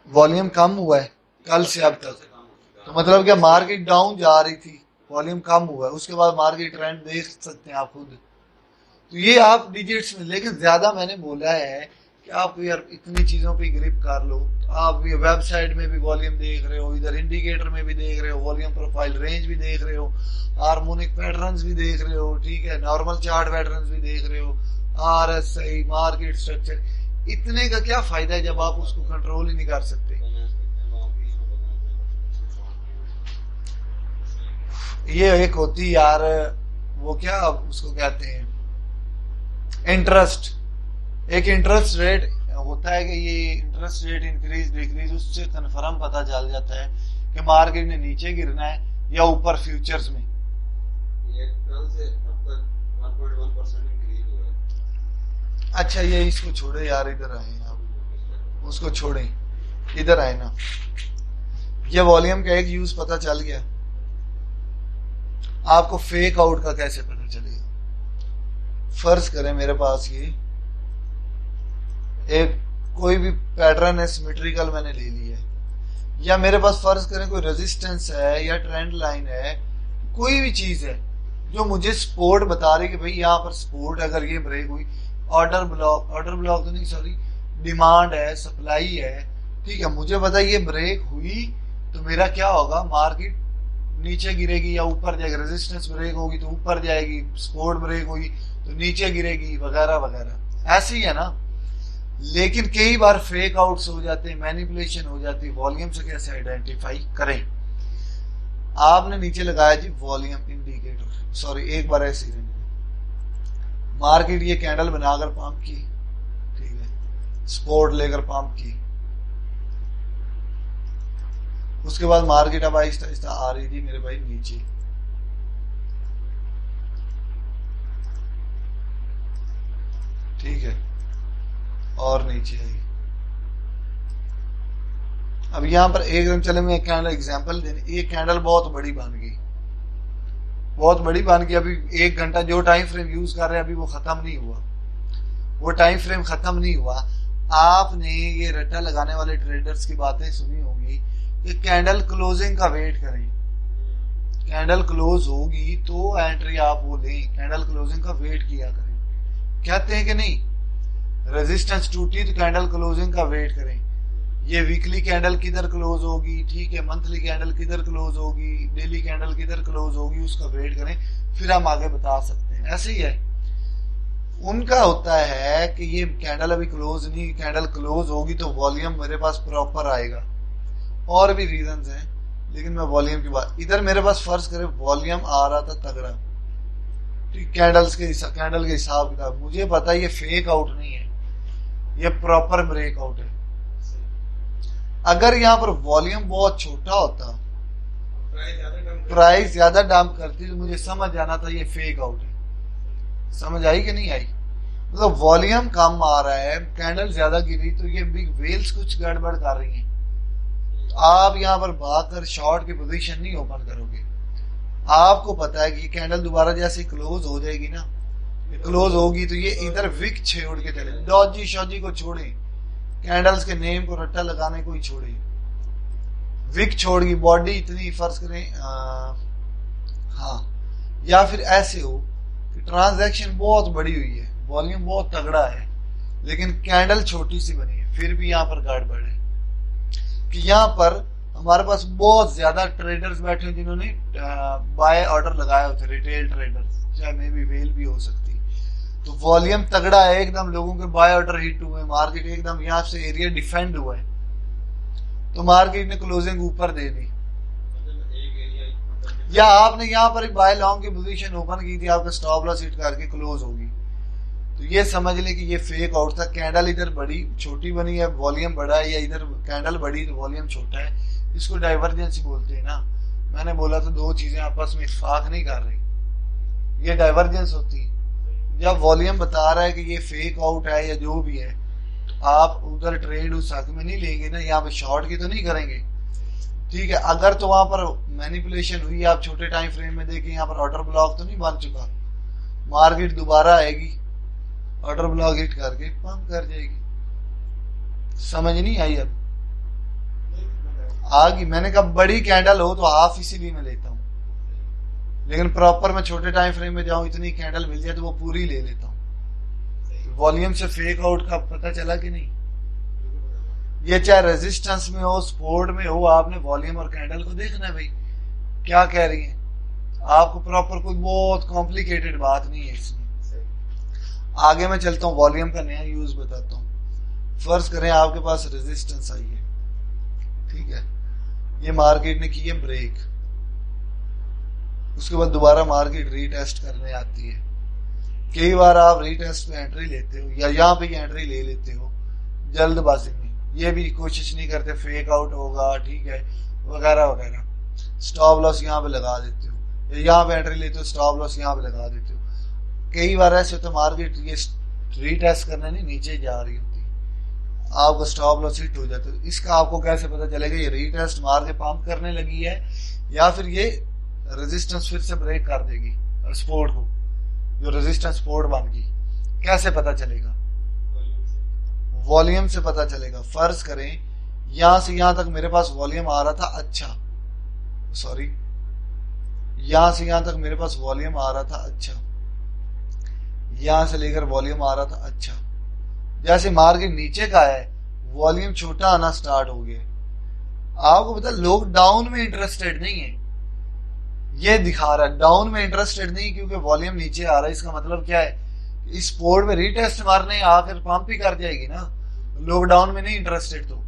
वॉल्यूम कम हुआ है कल से अब तक, तो मतलब क्या मार्केट डाउन जा रही थी, वॉल्यूम कम हुआ है, उसके बाद मार्केट ट्रेंड देख सकते हैं आप खुद। तो ये आप डिजिट्स में, लेकिन ज्यादा मैंने बोला है कि आप यार इतनी चीजों पे ग्रिप कर लो। आप ये वेबसाइट में भी वॉल्यूम देख रहे हो, इधर इंडिकेटर में भी देख रहे हो, वॉल्यूम प्रोफाइल रेंज भी देख रहे हो, हार्मोनिक पैटर्न्स भी देख रहे हो, ठीक है, नॉर्मल चार्ट पैटर्न्स भी देख रहे हो, RSI, मार्केट स्ट्रक्चर। इतने का क्या फायदा है जब आप उसको कंट्रोल ही नहीं कर सकते। ये एक होती यार, वो क्या उसको कहते हैं, इंटरेस्ट। एक इंटरेस्ट रेट होता है कि ये इंटरेस्ट रेट इंक्रीज डिक्रीज, उससे कन्फर्म पता चल जाता है कि मार्केट ने नीचे गिरना है या ऊपर फ्यूचर्स में। ये कल से अब तक 1.1% इंक्रीज हुआ है। अच्छा, ये इसको छोड़े यार, इधर आए आप, उसको छोड़े, इधर आए ना। ये वॉल्यूम का एक यूज पता चल गया, आपको फेक आउट का कैसे पता चलेगा। फर्ज करें मेरे पास ये एक कोई भी पैटर्न है, सिमेट्रिकल मैंने ले लिया है, या मेरे पास फर्ज करें कोई रेजिस्टेंस है या ट्रेंड लाइन है, कोई भी चीज है जो मुझे सपोर्ट बता रही कि भाई यहाँ पर सपोर्ट, अगर ये ब्रेक हुई, ऑर्डर ब्लॉक तो नहीं, सॉरी, डिमांड है, सप्लाई है, ठीक है, मुझे पता ये ब्रेक हुई तो मेरा क्या होगा, मार्केट नीचे गिरेगी या ऊपर जाएगी, रेजिस्टेंस ब्रेक होगी तो ऊपर जाएगी, सपोर्ट ब्रेक होगी तो नीचे गिरेगी, वगैरह वगैरह, ऐसे ही है ना। लेकिन कई बार फेक आउट्स हो जाते हैं, मैनिपुलेशन हो जाती है। वॉल्यूम से कैसे आइडेंटिफाई करें? आपने नीचे लगाया जी वॉल्यूम इंडिकेटर, सॉरी एक बार ऐसे ही मार्केट ये कैंडल बनाकर पंप की, ठीक है, सपोर्ट लेकर पंप की, उसके बाद मार्केट अब आहिस्ता आहिस्ता आ रही थी मेरे भाई नीचे, ठीक है, और नीचे आई। अब यहां पर एक चले मैं कैंडल एग्जांपल देने, एक कैंडल बहुत बड़ी बन गई, बहुत बड़ी बन गई। अभी 1 घंटा जो टाइम फ्रेम यूज कर रहे हैं अभी वो खत्म नहीं हुआ, वो टाइम फ्रेम खत्म नहीं हुआ। आपने ये रट्टा लगाने वाले ट्रेडर्स की बातें सुनी होगी कि कैंडल क्लोजिंग का वेट करें, कैंडल क्लोज होगी तो एंट्री आप वो लें, कैंडल क्लोजिंग का वेट किया करें। कहते हैं कि नहीं, रेजिस्टेंस टूटी तो कैंडल क्लोजिंग का वेट करें। ये वीकली कैंडल किधर क्लोज होगी, ठीक है, मंथली कैंडल किधर क्लोज होगी, डेली कैंडल किधर क्लोज होगी, उसका वेट करें, फिर हम आगे बता सकते हैं। ऐसे ही है, उनका होता है कि ये कैंडल अभी क्लोज नहीं, कैंडल क्लोज होगी तो वॉल्यूम मेरे पास प्रॉपर आएगा। और भी रीजंस हैं, लेकिन मैं वॉल्यूम की बात, इधर मेरे पास फर्ज करें वॉल्यूम आ रहा था तगड़ा, ठीक, कैंडल के हिसाब किताब मुझे पता है ये फेक आउट नहीं है, ये प्रॉपर ब्रेकआउट है। अगर यहाँ पर वॉल्यूम बहुत छोटा होता, प्राइस ज्यादा डंप करती, तो मुझे समझ जाना था ये फेक आउट है। समझ आई कि नहीं आई? मतलब वॉल्यूम कम आ रहा है, कैंडल ज्यादा गिरी, तो ये बिग वेल्स कुछ गड़बड़ कर रही हैं। आप यहाँ पर भागकर शॉर्ट की पोजीशन नहीं ओपन करोगे। आपको पता है कि कैंडल दोबारा जैसे क्लोज हो जाएगी ना, क्लोज होगी तो ये इधर विक छोड़ के चले, डॉजी शॉजी को छोड़े, कैंडल्स के नेम को रट्टा लगाने को ही छोड़े, विक छोड़गी बॉडी इतनी, फर्ज करें हाँ, या फिर ऐसे हो कि ट्रांजैक्शन बहुत बड़ी हुई है, वॉल्यूम बहुत तगड़ा है, लेकिन कैंडल छोटी सी बनी है, फिर भी यहाँ पर गड़बड़ है कि यहाँ पर हमारे पास बहुत ज्यादा ट्रेडर्स बैठे हैं जिन्होंने बाय ऑर्डर लगाए होते, रिटेल ट्रेडर्स, चाहे मे भी वेल भी हो सकती। तो वॉल्यूम तगड़ा है एकदम, लोगों के बाय ऑर्डर हिट हुए, मार्केट एकदम यहाँ से एरिया डिफेंड हुआ है, तो मार्केट ने क्लोजिंग ऊपर दे दी, या आपने यहाँ पर एक बाय लॉन्ग की पोजीशन ओपन की थी, आपका स्टॉप लॉस हिट करके क्लोज होगी, तो ये समझ लें कि ये फेक आउट था। कैंडल इधर बड़ी छोटी बनी है, वॉल्यूम बड़ा है, या इधर कैंडल बड़ी तो वॉल्यूम छोटा है, इसको डाइवर्जेंसी बोलते हैं ना। मैंने बोला तो दो चीजें आपस में इत्तेफाक नहीं कर रही, ये डाइवर्जेंस होती है। जब वॉल्यूम बता रहा है कि ये फेक आउट है या जो भी है, आप उधर ट्रेड उस हक में नहीं लेंगे ना, यहाँ पे शॉर्ट की तो नहीं करेंगे, ठीक है। अगर तो वहां पर मैनिपुलेशन हुई, आप छोटे टाइम फ्रेम में देखें, यहाँ पर ऑर्डर ब्लॉक तो नहीं बन चुका, मार्केट दोबारा आएगी, ऑर्डर ब्लॉक हिट करके पंप कर जाएगी। समझ नहीं आई? अब आगे मैंने कहा बड़ी कैंडल हो तो हाफ इसीलिए मैं लेता हूँ, लेकिन प्रॉपर मैं छोटे टाइम फ्रेम में जाऊं, इतनी कैंडल मिल जाए तो वो पूरी ले लेता हूँ। वॉल्यूम से फेक आउट का पता चला कि नहीं? ये चाहे रेजिस्टेंस में हो, सपोर्ट में हो, आपने वॉल्यूम और कैंडल को देखना है भाई क्या कह रही है। आपको प्रॉपर कोई बहुत कॉम्प्लिकेटेड बात नहीं है इसमें। आगे मैं चलता हूँ, वॉल्यूम का नया यूज बताता हूँ। फर्ज करें आपके पास रेजिस्टेंस आई है, ठीक है, ये मार्केट ने की है ब्रेक, उसके बाद दोबारा मार्केट रीटेस्ट करने आती है। कई बार आप रीटेस्ट पे एंट्री लेते हो या यहाँ पे एंट्री ले लेते हो जल्दबाजी में, ये भी कोशिश नहीं करते फेक आउट होगा, ठीक है, वगैरह वगैरह, स्टॉप लॉस यहाँ पे लगा देते हो, या यहाँ पे एंट्री लेते हो स्टॉप लॉस यहाँ पे लगा देते हो। कई बार ऐसे होता है मार्केट ये रीटेस्ट करने नहीं नीचे जा रही होती, आपका स्टॉप लॉस हिट हो जाता है। इसका आपको कैसे पता चलेगा ये रीटेस्ट मार के पंप करने लगी है या फिर ये रेजिस्टेंस फिर से ब्रेक कर देगी और सपोर्ट को, जो रेजिस्टेंस सपोर्ट बन गई, कैसे पता चलेगा? वॉल्यूम से पता चलेगा। फर्ज करें यहां से यहां तक मेरे पास वॉल्यूम आ रहा था, अच्छा सॉरी, यहां से यहां तक मेरे पास वॉल्यूम आ रहा था, अच्छा, यहां से लेकर वॉल्यूम आ रहा था, अच्छा, जैसे मार्केट नीचे का है वॉल्यूम छोटा आना स्टार्ट हो गया। आपको पता लोग डाउन में इंटरेस्टेड नहीं है, ये दिखा रहा है डाउन में इंटरेस्टेड नहीं क्योंकि वॉल्यूम नीचे आ रहा है। इसका मतलब क्या है, इस पोर्ट में रीटेस्ट मारने आकर पंप ही कर जाएगी ना, लोग डाउन में नहीं इंटरेस्टेड तो।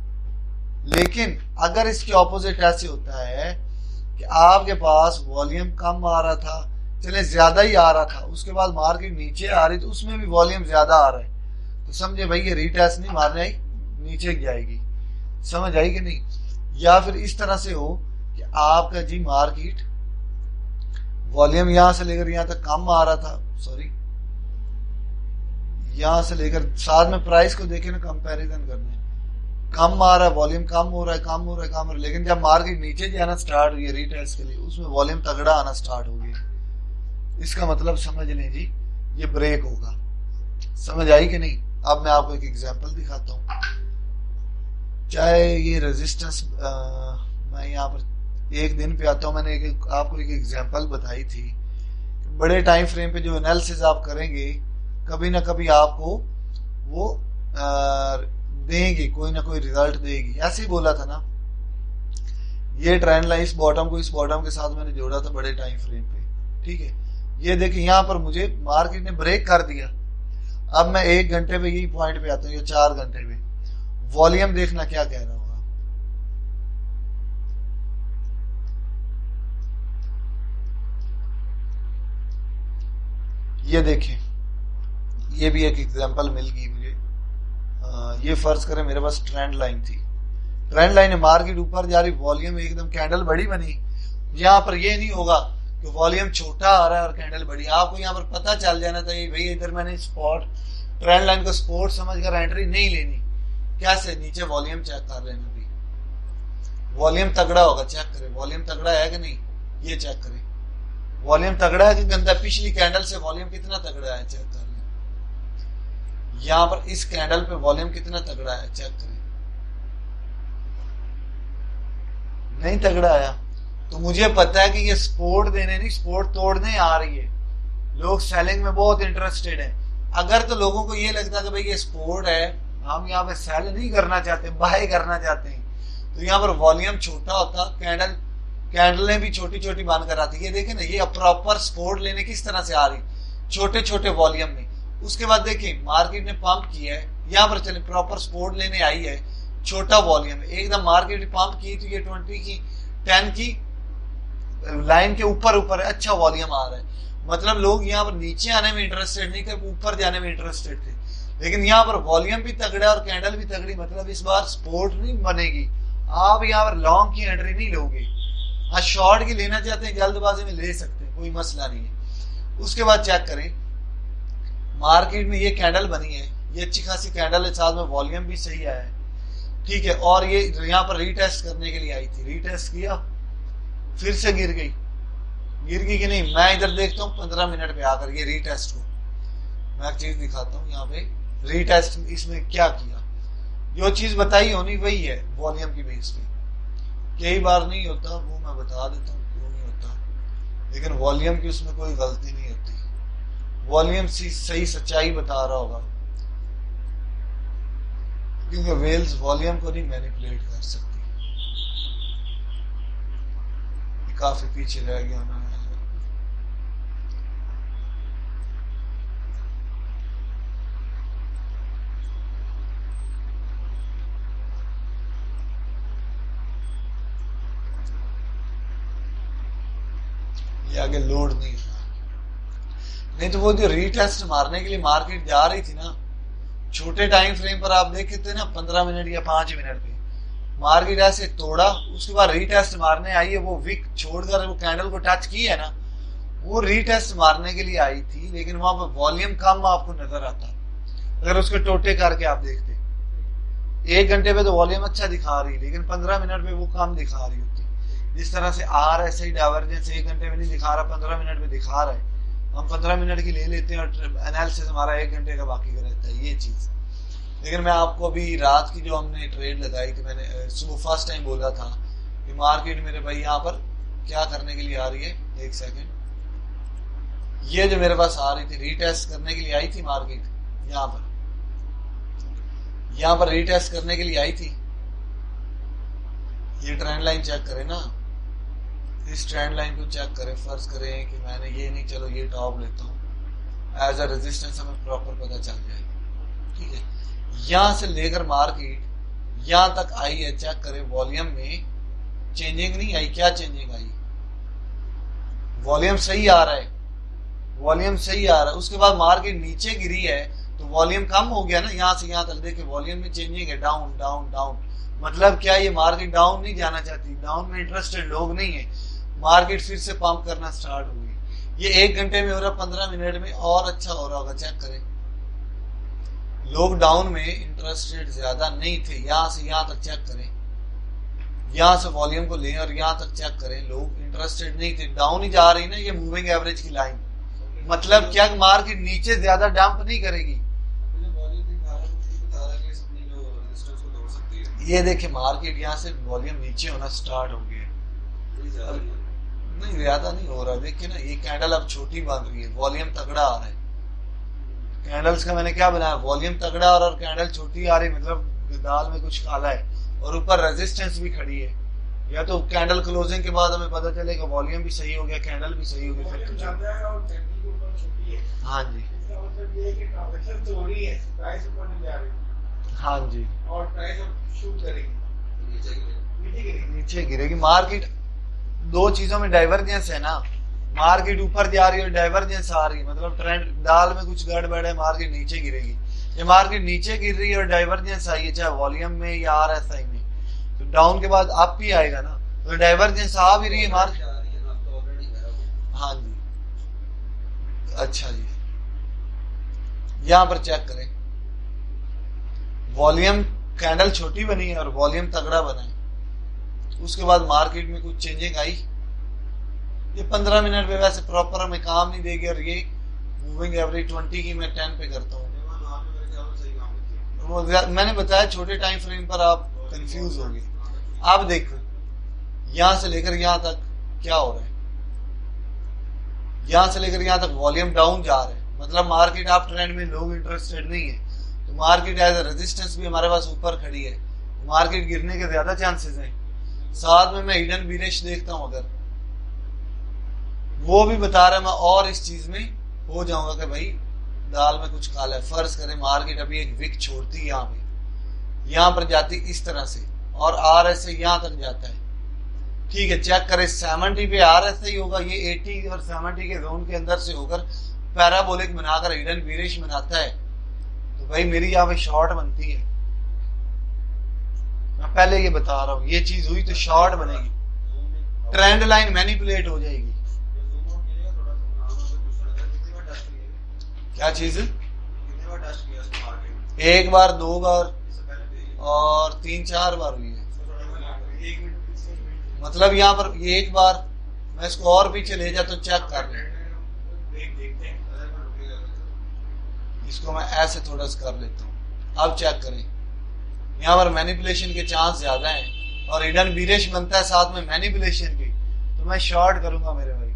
लेकिन अगर इसके ऑपोजिट ऐसे होता है कि आपके पास वॉल्यूम कम आ रहा था, चले ज्यादा ही आ रहा था, उसके बाद मार्केट नीचे आ रही तो उसमें भी वॉल्यूम ज्यादा आ रहा है, तो समझे भाई ये रीटेस्ट नहीं मारने आई, नीचे जाएगी। समझ आई कि नहीं? या फिर इस तरह से हो कि आपका जी मार्केट वॉल्यूम यहां से लेकर यहां तक कम आ रहा था, सॉरी यहां से लेकर, साथ में प्राइस को देखे ना, कंपैरिजन करने, कम आ रहा है, वॉल्यूम कम हो रहा है, कम हो रहा है, कम हो रहा है, लेकिन जब मार्केट नीचे जाना स्टार्ट हुई रीटेस्ट के लिए, उसमें वॉल्यूम तगड़ा आना स्टार्ट हो गया। इसका मतलब समझ लें जी ये ब्रेक होगा। समझ आई कि नहीं? अब मैं आपको एक एग्जांपल दिखाता हूं। चाहे ये रेजिस्टेंस, मैं यहाँ पर एक दिन पे आता हूँ, मैंने आपको एक एग्जांपल बताई थी, बड़े टाइम फ्रेम पे जो एनालिसिस आप करेंगे कभी ना कभी आपको वो देंगे, कोई ना कोई रिजल्ट देगी। ऐसे ही बोला था ना, ये ट्रेंड लाइन इस बॉटम को इस बॉटम के साथ मैंने जोड़ा था बड़े टाइम फ्रेम पे, ठीक है। ये देखिए यहाँ पर मुझे मार्केट ने ब्रेक कर दिया, अब मैं 1 घंटे पे यही पॉइंट पे आता हूँ, या 4 घंटे पे वॉल्यूम देखना क्या कह रहा होगा। ये देखें, ये भी एक एग्जांपल मिल गई मुझे। ये फर्ज करें मेरे पास ट्रेंड लाइन थी, ट्रेंड लाइन है, मार्केट ऊपर जा रही, वॉल्यूम एकदम कैंडल बड़ी बनी। यहाँ पर ये नहीं होगा कि वॉल्यूम छोटा आ रहा है और कैंडल बड़ी, आपको यहाँ पर पता चल जाना चाहिए भाई इधर मैंने स्पॉट ट्रेंड लाइन को स्पोर्ट समझकर एंट्री नहीं लेनी। कैसे? नीचे वॉल्यूम चेक कर लेना, भी वॉल्यूम तगड़ा होगा, चेक करें वॉल्यूम तगड़ा है कि नहीं, ये चेक करें वॉल्यूम तगड़ा है कि गंदा। पिछली कैंडल से वॉल्यूम कितना तगड़ा है, चेक कर लें। यहां पर इस कैंडल पे वॉल्यूम कितना तगड़ा है, चेक करें। नहीं तगड़ा आया, तो मुझे पता है कि ये सपोर्ट देने नहीं, सपोर्ट तोड़ने आ रही है। लोग सेलिंग में बहुत इंटरेस्टेड है। अगर तो लोगों को ये लगता है कि भाई ये सपोर्ट है, हम यहाँ पे सेल नहीं करना चाहते, बाय करना चाहते हैं, तो यहाँ पर वॉल्यूम छोटा होता, कैंडलें भी छोटी छोटी बन कर आती है। ये देखें ना, ये प्रॉपर सपोर्ट लेने किस तरह से आ रही, छोटे छोटे वॉल्यूम में। उसके बाद देखिए मार्केट ने पंप किया है, यहाँ पर चले प्रॉपर सपोर्ट लेने आई है, छोटा वॉल्यूम है एकदम। मार्केट ने पंप की तो ये 20 की 10 की लाइन के ऊपर ऊपर है, अच्छा वॉल्यूम आ रहा है। मतलब लोग यहाँ पर नीचे आने में इंटरेस्टेड नहीं थे, ऊपर जाने में इंटरेस्टेड थे। लेकिन यहाँ पर वॉल्यूम भी तगड़ा और कैंडल भी तगड़ी, मतलब इस बार सपोर्ट नहीं बनेगी। आप यहाँ पर लॉन्ग की एंट्री नहीं लोगे, हाँ शॉर्ट की लेना चाहते हैं जल्दबाजी में ले सकते हैं, कोई मसला नहीं है। उसके बाद चेक करें मार्केट में ये कैंडल बनी है, ये अच्छी खासी कैंडल है, साथ में वॉल्यूम भी सही आया है, ठीक है। और ये यहाँ पर रीटेस्ट करने के लिए आई थी, रीटेस्ट किया, फिर से गिर गई कि नहीं। मैं इधर देखता हूँ 15 मिनट पे आकर ये रीटेस्ट को, मैं एक चीज दिखाता हूँ यहाँ पे रीटेस्ट इसमें क्या किया। जो चीज बताई होनी वही है वॉल्यूम की बेस पे, कई बार नहीं होता, वो मैं बता देता हूँ क्यों नहीं होता, लेकिन वॉल्यूम की उसमें कोई गलती नहीं होती। वॉल्यूम सही सच्चाई बता रहा होगा, क्योंकि वेल्स वॉल्यूम को नहीं मैनिपुलेट कर सकती। काफी पीछे रह गया मैं, ये आगे लोड नहीं था। नहीं तो वो जो रीटेस्ट मारने के लिए मार्केट जा रही थी ना, छोटे टाइम फ्रेम पर आप देखे थे ना 15 मिनट या 5 मिनट पे, मार्केट ऐसे तोड़ा, उसके बाद रीटेस्ट मारने आई है। वो विक छोड़कर वो कैंडल को टच की है ना, वो रीटेस्ट मारने के लिए आई थी, लेकिन वहां पर वॉल्यूम कम आपको नजर आता। अगर उसके टोटे करके आप देखते 1 घंटे पे तो वॉल्यूम अच्छा दिखा रही, लेकिन 15 मिनट पे वो कम दिखा रही होती। जिस तरह से आर ऐसे ही डाइवर्जेंस 1 घंटे में नहीं दिखा रहा, 15 मिनट में दिखा रहा है। हम 15 मिनट की ले लेते हैं और एनालिसिस हमारा 1 घंटे का बाकी का रहता है, ये चीज। लेकिन मैं आपको अभी रात की जो हमने ट्रेड लगाई थी, मैंने सुबह फर्स्ट टाइम बोला था कि मार्केट मेरे भाई यहाँ पर क्या करने के लिए आ रही है। 1 सेकेंड, ये जो मेरे पास आ रही थी रीटेस्ट करने के लिए आई थी मार्केट, यहाँ पर रीटेस्ट करने के लिए आई थी। ये ट्रेंड लाइन चेक करें ना, इस ट्रेंड लाइन को चेक करें, फर्ज करें कि मैंने ये नहीं, चलो ये टॉप लेता हूँ एज अ रेजिस्टेंस, हमें प्रॉपर पता चल जाएगा, ठीक है। यहां से लेकर मार्केट यहां तक आई है, चेक करें वॉल्यूम में चेंजिंग नहीं आई। क्या चेंजिंग आई? वॉल्यूम सही आ रहा है, वॉल्यूम सही आ रहा है। उसके बाद मार्केट नीचे गिरी है तो वॉल्यूम कम हो गया ना, यहां से यहां तक देखे वॉल्यूम में चेंजिंग है, डाउन डाउन डाउन। मतलब क्या, ये मार्केट डाउन नहीं जाना चाहती, डाउन में इंटरेस्टेड लोग नहीं है। मार्केट फिर से पंप करना स्टार्ट हो गई। ये 1 घंटे में हो रहा, 15 मिनट में और अच्छा हो रहा होगा, चेक करें। लोग डाउन में इंटरेस्टेड ज्यादा नहीं थे। यहां से यहां तक चेक करें, यहां से वॉल्यूम को लें और यहां तक चेक करें, लोग इंटरेस्टेड नहीं थे। डाउन ही जा रही ना ये मूविंग एवरेज की लाइन, मतलब क्या मार्केट नीचे ज्यादा डंप नहीं करेगी। ये देखिए मार्केट यहाँ से वॉल्यूम नीचे होना स्टार्ट हो गया, नहीं ज्यादा नहीं हो रहा। देखिए ना ये कैंडल अब छोटी बन रही है, वॉल्यूम तगड़ा आ रहा है। कैंडल्स का मैंने क्या बनाया, वॉल्यूम तगड़ा और कैंडल छोटी आ रही, मतलब दाल में कुछ काला है। और ऊपर रेजिस्टेंस भी खड़ी है, या तो कैंडल क्लोजिंग के बाद हमें पता चलेगा वॉल्यूम भी सही हो गया, कैंडल भी सही हो गया, फिर हाँ जी। इसका मतलब ये है कि ट्रांजैक्शन तो हो रही है, प्राइस ऊपर नहीं जा रही हाँ जी, और प्राइस अब शूट करेगी, नीचे गिरेगी। नीचे गिरेगी। मार्केट दो चीजों में डाइवर्जेंस है ना, मार्केट ऊपर जा रही है और डाइवर्जेंस आ रही है, मतलब ट्रेंड दाल में कुछ गड़बड़ है, मार्केट नीचे गिरेगी। ये मार्केट नीचे गिर रही है और डाइवर्जेंस आई है, चाहे वॉल्यूम में या आरएसआई में, तो डाउन के बाद अप ही आएगा ना, तो डाइवर्जेंस आ भी रही है मार्केट। हाँ जी, अच्छा जी, यहां पर चेक करें, वॉल्यूम कैंडल छोटी बनी है और वॉल्यूम तगड़ा बना है, उसके बाद मार्केट में कुछ चेंजिंग आई। ये 15 मिनट में वैसे प्रॉपर हमें काम नहीं देगी, और ये मूविंग एवरेज 20 की मैं 10 पे करता हूँ। मैंने बताया छोटे टाइम फ्रेम पर आप कंफ्यूज हो गए। आप देखो यहां से लेकर यहां तक क्या हो रहा है, यहां से लेकर यहां तक वॉल्यूम डाउन जा रहा है, मतलब मार्केट आप ट्रेंड में लोग इंटरेस्टेड नहीं है, तो मार्केट एज रेजिस्टेंस भी हमारे पास ऊपर खड़ी है, तो मार्केट गिरने के ज्यादा चांसेस हैं। साथ में मैं हिडन बीरिश देखता हूं, अगर वो भी बता रहा है मैं और इस चीज में हो जाऊंगा कि भाई दाल में कुछ काला है। फर्ज करें मार्केट अभी एक विक छोड़ती यहाँ पे, यहाँ पर जाती इस तरह से और आर एस यहाँ तक जाता है, ठीक है, चेक करें 70 पे आर एस ही होगा, ये 80 और 70 के जोन के अंदर से होकर पैराबोलिक बनाकर हिडन बीरिश बनाता है, तो भाई मेरी यहाँ पे शॉर्ट बनती है। मैं पहले ये बता रहा हूँ, ये चीज हुई तो शॉर्ट बनेगी, ट्रेंड लाइन मैनिपुलेट हो जाएगी। क्या चीज? एक बार, दो बार और 3-4 बार हुई है, मतलब यहाँ पर ये एक बार, मैं इसको और पीछे ले जाता तो चेक कर ले, इसको मैं ऐसे थोड़ा सा कर लेता हूँ। अब चेक करें, यहाँ पर मैनिपुलेशन के चांस ज्यादा हैं और हिडन बीरिश बनता है साथ में मैनिपुलेशन की, तो मैं शॉर्ट करूंगा मेरे भाई।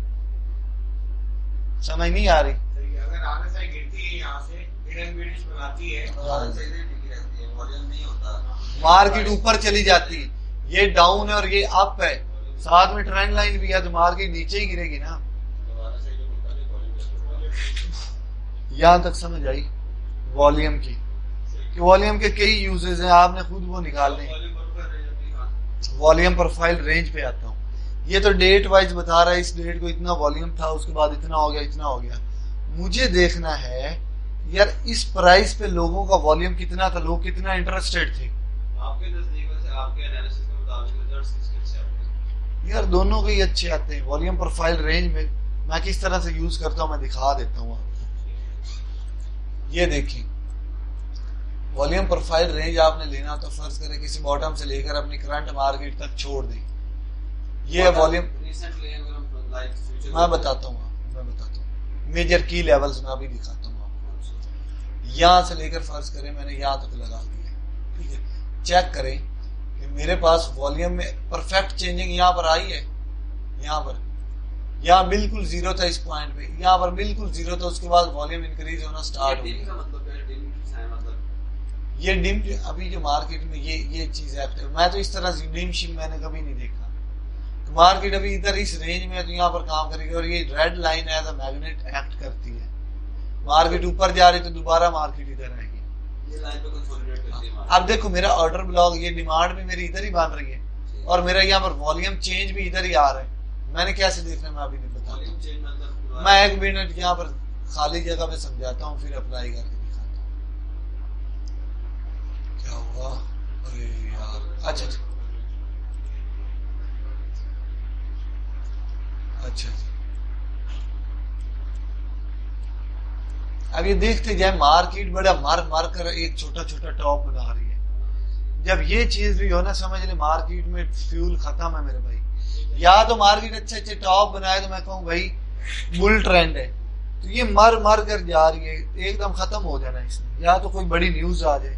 समझ नहीं आ रही? अगर आरएसआई गिरती है यहाँ से, हिडन बीरिश बनाती है, वॉल्यूम नहीं होता, मार्केट ऊपर चली जाती है, ये डाउन है और ये अप है, साथ में ट्रेंड लाइन भी है, तो मार्केट नीचे ही गिरेगी ना। यहां तक समझ आई वॉल्यूम की, कि वॉल्यूम के कई यूजेस हैं, आपने खुद वो निकालने। वॉल्यूम प्रोफाइल रेंज पे आता हूँ, ये तो डेट वाइज बता रहा है, इस डेट को इतना वॉल्यूम था, उसके बाद इतना हो गया, इतना हो गया। मुझे देखना है यार इस प्राइस पे लोगों का वॉल्यूम कितना था, लोग कितना इंटरेस्टेड थे। आपके नजदीक से, आपके एनालिसिस के मुताबिक रिजल्ट्स किसके अच्छे आते हैं? यार दोनों के ही अच्छे आते हैं। वॉल्यूम प्रोफाइल रेंज में मैं किस तरह से यूज करता हूँ मैं दिखा देता हूँ आपको। ये देखिए, वॉल्यूम प्रोफाइल रेंज आपने लेना तो फर्ज करें किसी बॉटम से लेकर अपनी करंट मार्केट तक छोड़ दें, ये वॉल्यूम मैं बताता हूँ, मेजर की लेवल्स में अभी दिखाता हूँ आपको। यहां से लेकर फर्ज करें मैंने यहां तक लगा दिया, ठीक है, चेक करें कि मेरे पास वॉल्यूम में परफेक्ट चेंजिंग यहाँ पर आई है, यहाँ पर, यहाँ बिल्कुल जीरो था इस पॉइंट पे, यहाँ पर बिल्कुल जीरो था, उसके बाद वॉल्यूम इंक्रीज होना स्टार्ट हो गया। ये डिम अभी जो मार्केट में ये चीज है, मैं तो इस तरह से डिम शिम मैंने कभी नहीं देखा। तो मार्केट अभी इधर इस रेंज में है तो यहाँ पर काम करेगी, और ये red line as a magnet act करती है, मार्केट ऊपर जा रही तो दोबारा मार्केट इधर आएगी। ये लाइन पे कंसोलिडेट करती है। अब देखो मेरा ऑर्डर ब्लॉक, ये डिमांड भी मेरी इधर ही बन रही है और मेरा यहाँ पर वॉल्यूम चेंज भी इधर ही आ रहा है। मैंने कैसे देखना मैं अभी नहीं बताता, मैं 1 मिनट यहाँ पर खाली जगह पे समझाता हूँ, फिर अप्लाई करके दिखाता हूँ क्या हुआ। अरे यार, अच्छा अच्छा, अब ये देखते जाए मार्केट बड़ा मार कर एक छोटा छोटा टॉप बना रही है। जब ये चीज भी हो ना, समझ ले मार्केट में फ्यूल खत्म है मेरे भाई। या तो मार्केट अच्छे टॉप बनाए तो मैं कहूँ भाई बुल ट्रेंड है, तो ये मर कर जा रही है, एकदम खत्म हो जाना इसमें, या तो कोई बड़ी न्यूज आ जाए,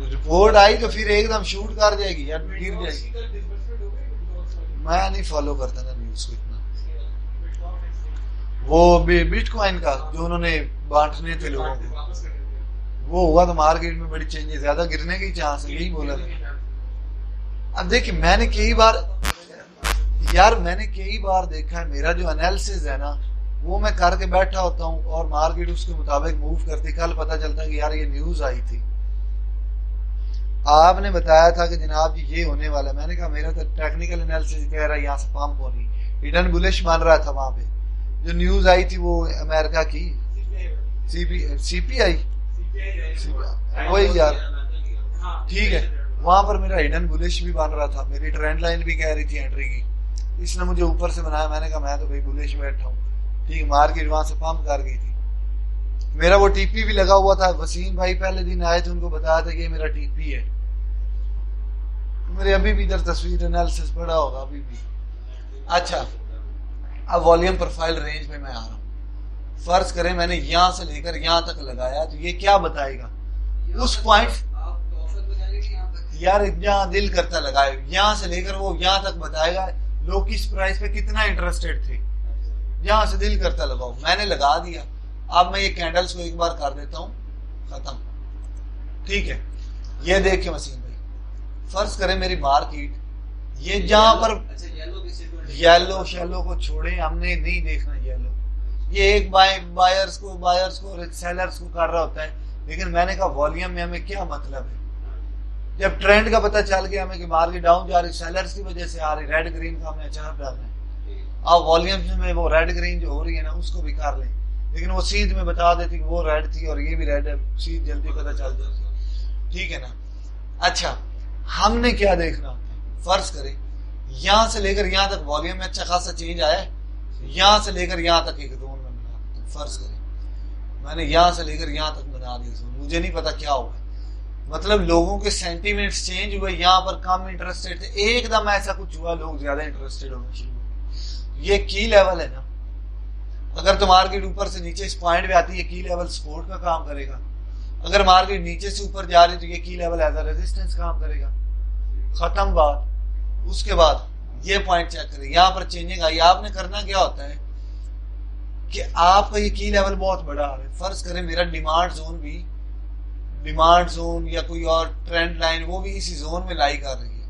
रिपोर्ट आई तो फिर एकदम शूट कर जाएगी या गिर जाएगी। मैं नहीं फॉलो करता ना न्यूज को इतना। वो बिटकॉइन का जो उन्होंने बांटने थे लोगों को, वो हुआ तो मार्केट में बड़ी चेंजेस, ज्यादा गिरने की चांस है, यही बोला था। अब देखिए मैंने कई बार देखा है, मेरा जो एनालिसिस है ना वो मैं करके बैठा होता हूँ और मार्केट उसके मुताबिक मूव करती। कल पता चलता है कि यार ये न्यूज आई थी, आपने बताया था कि जनाब जी ये होने वाला है। मैंने कहा मेरा तो टेक्निकल एनालिसिस कह रहा है यहाँ से पंप होनी, हिडन बुलिश बन रहा था वहां पे। जो न्यूज आई थी वो अमेरिका की सीपीआई वही यार, ठीक है, वहां पर मेरा हिडन बुलिश भी बन रहा था, मेरी ट्रेंड लाइन भी कह रही थी एंट्री की। इसने मुझे ऊपर से बनाया, मैंने कहा मैं तो भाई बुलिश बैठा हूँ, ठीक। मार्केट वहां से पंप कर गई थी। मेरा वो टीपी भी लगा हुआ था। वसीम भाई पहले दिन आए थे, उनको बताया था कि ये मेरा टीपी है। मेरे अभी भी इधर तस्वीर एनालिसिस पड़ा होगा अभी भी। अच्छा, अब वॉल्यूम प्रोफाइल रेंज में मैं आ रहा हूँ। फर्ज करें मैंने यहां से लेकर यहां तक लगाया, तो ये क्या बताएगा उस पॉइंट, यार जहां दिल करता लगाए, यहां से लेकर वो यहां तक बताएगा लोग किस प्राइस पे कितना इंटरेस्टेड थे। यहां से दिल करता लगाओ, मैंने लगा दिया। अब मैं ये कैंडल्स को एक बार कर देता हूं खत्म, ठीक है। ये देखिए वसीम भाई, फर्ज करें मेरी मार्केट ये जहां पर येलो शेलो को छोड़े, हमने नहीं देखना येलो, ये एक बायर्स को और सेलर्स को कर रहा होता है। लेकिन मैंने कहा वॉल्यूम में हमें क्या मतलब है, जब ट्रेंड का पता चल गया हमें कि मार्केट डाउन जा रही, सेलर्स की वजह से आ रही, रेड ग्रीन का हमने अचार डालना है। अब वॉल्यूम में वो रेड ग्रीन जो हो रही है ना उसको भी कर लें, लेकिन वो सीध में बता देती कि वो रेड थी और ये भी रेड है, सीध जल्दी पता चल जाती, ठीक है ना। अच्छा, हमने क्या देखना होता है, फर्ज करें यहां से लेकर यहां तक वॉल्यूम में अच्छा खासा चेंज आया, यहां से लेकर यहां तक एक जोन में बना, फर्ज करें मैंने यहां से लेकर यहां तक बना दिया जोन, मुझे नहीं पता क्या हुआ, मतलब लोगों के सेंटीमेंट्स चेंज हुए, यहाँ पर कम इंटरेस्टेड थे, एकदम ऐसा कुछ हुआ लोग ज्यादा इंटरेस्टेड होने शुरू हुए। ये की लेवल है ना, अगर तो मार्केट ऊपर से नीचे इस पॉइंट पे आती है, की लेवल सपोर्ट का काम करेगा। अगर मार्केट नीचे से ऊपर जा रही तो ये की लेवल एज अ रेजिस्टेंस काम करेगा, खत्म बात। उसके बाद ये पॉइंट चेक करें, यहाँ पर चेंजिंग आई, आपने करना क्या होता है कि आपका ये की लेवल बहुत बड़ा आ रहा है। फर्ज करें मेरा डिमांड जोन या कोई और ट्रेंड लाइन वो भी इसी जोन में लाई कर रही है,